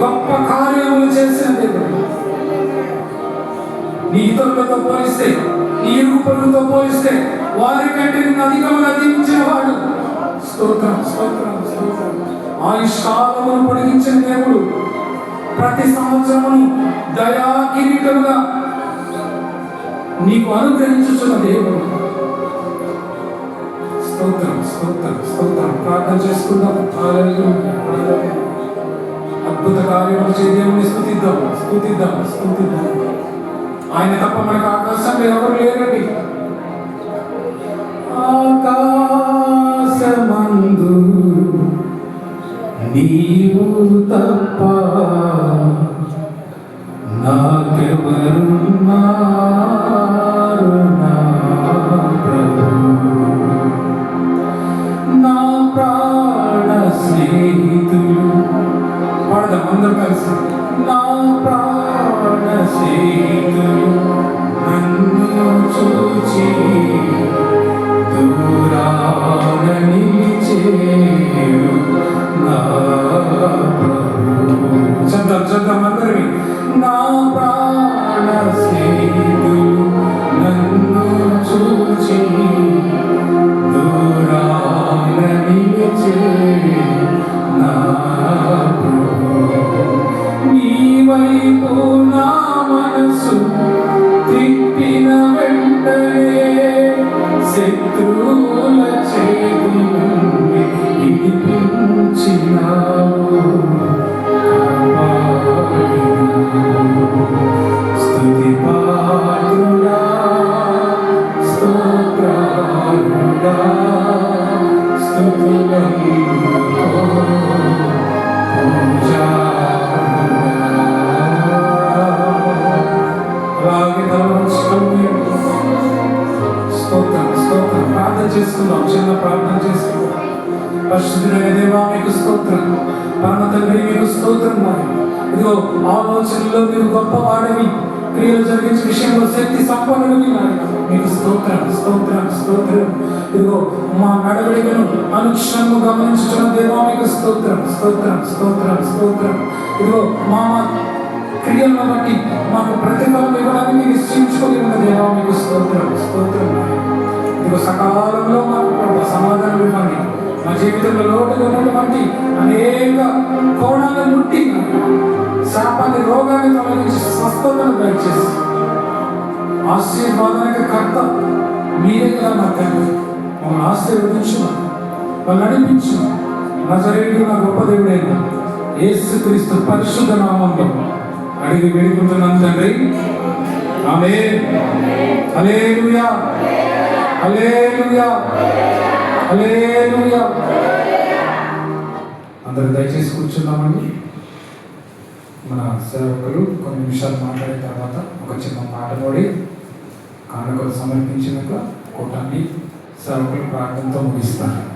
గొప్ప కార్యములు చేసిన దేవుడు. నీ ఇతరులతో పోలిస్తే, నీ ఇరుగు పొరుగుతో పోలిస్తే వారికంటే నిన్ను అధికముగా దీవించిన వాడు. స్తోత్రం స్తోత్రం స్తోత్రం. ఆయుష్కాలమును పొడిగించిన దేవుడు, ప్రతి సంవత్సరమును దయా కిరీటముగా నీకు అనుగ్రహించుచున్న దేవుడు. స్తోత్రం స్తోత్రం స్తోత్రం. ప్రార్థన చేసుకుందాం. హల్లెలూయా హల్లెలూయా. అద్భుత కార్యములు చేసే దేవుని స్తుతిద్దాం. ఆయన తప్ప మనకు ఆకాశంలో ఎవరు లేరండి. ఆకాశమందు నీవు తప్ప నాకెవరున్నారు నా ప్రభు, నా ప్రాణ స్నేహితులు. పాడదాం అందరూ కలిసి. నా ప్రాణ స్నేహితులు నన్ను చూచి దూరాన నిలిచేరు నా ప్రభు. చద్దాం అందరివి. నా ప్రాణ స్నేహితులు నన్ను చూచి దూరాన నిలిచేరు నా ప్రభు. నీ వైపు నా మనసు తిప్పిన వెంటనే శత్రువుల చేతి నుండి విడిపించినావు, స్తుతి పాత్రుడా స్తోత్రాలుడా స్తుతులందుకో పూజా. అలాగే స్తోత్రం ప్రార్థన చేసుకుందాం. చిన్న ప్రార్థన చేసుకుందాం. పరిశుద్ధుడైన దేవా మీకు స్తోత్రం. పరమ తండ్రి మీకు స్తోత్రం. ఇదిగో ఆలోచనలో మీరు గొప్పవాడివి, క్రియలు జరిగించే విషయంలో శక్తి సంపన్నుడివి నాయన. మీకు స్తోత్రం స్తోత్రం స్తోత్రం. ఇదిగో మా నడవడికను అనుక్షణము గమనించుతున్న దేవా మీకు స్తోత్రం స్తోత్రం స్తోత్రం స్తోత్రం. ఇదిగో మా క్రియలను బట్టి మాకు ప్రతిఫలం ఇవ్వడానికి నిశ్చయించుకొని ఉన్న దేవా మీకు స్తోత్రం స్తోత్రం. ఇదిగో సకాలంలో మాకు సమాధానం ఇవ్వండి. మా జీవితంలో లోటుగా ఉన్నటువంటి అనేక కోణాలను ముట్టి శాపాన్ని రోగాన్ని తొలగించి స్వస్థతను దయచేసి ఆశీర్వాదానికి కర్త మీరే కదా నా తండ్రి. మమ్మల్ని ఆశీర్వదించు. వాళ్ళు నడిపించు. నజరేయుడు నా గొప్ప దేవుడైన యేసుక్రీస్తు పరిశుద్ధ నామంలో అడిగి వేడుకుంటున్నాను తండ్రి. ఆమేన్. హల్లెలూయా, హల్లెలూయా, హల్లెలూయా. అందరూ దయచేసి కూర్చున్నామండి. మన సేవకులు కొన్ని నిమిషాలు మాట్లాడిన తర్వాత ఒక చిన్న పాట పాడి కానుకలు సమర్పించినాక కూటాన్ని సేవకులు ప్రార్థనతో ముగిస్తారు.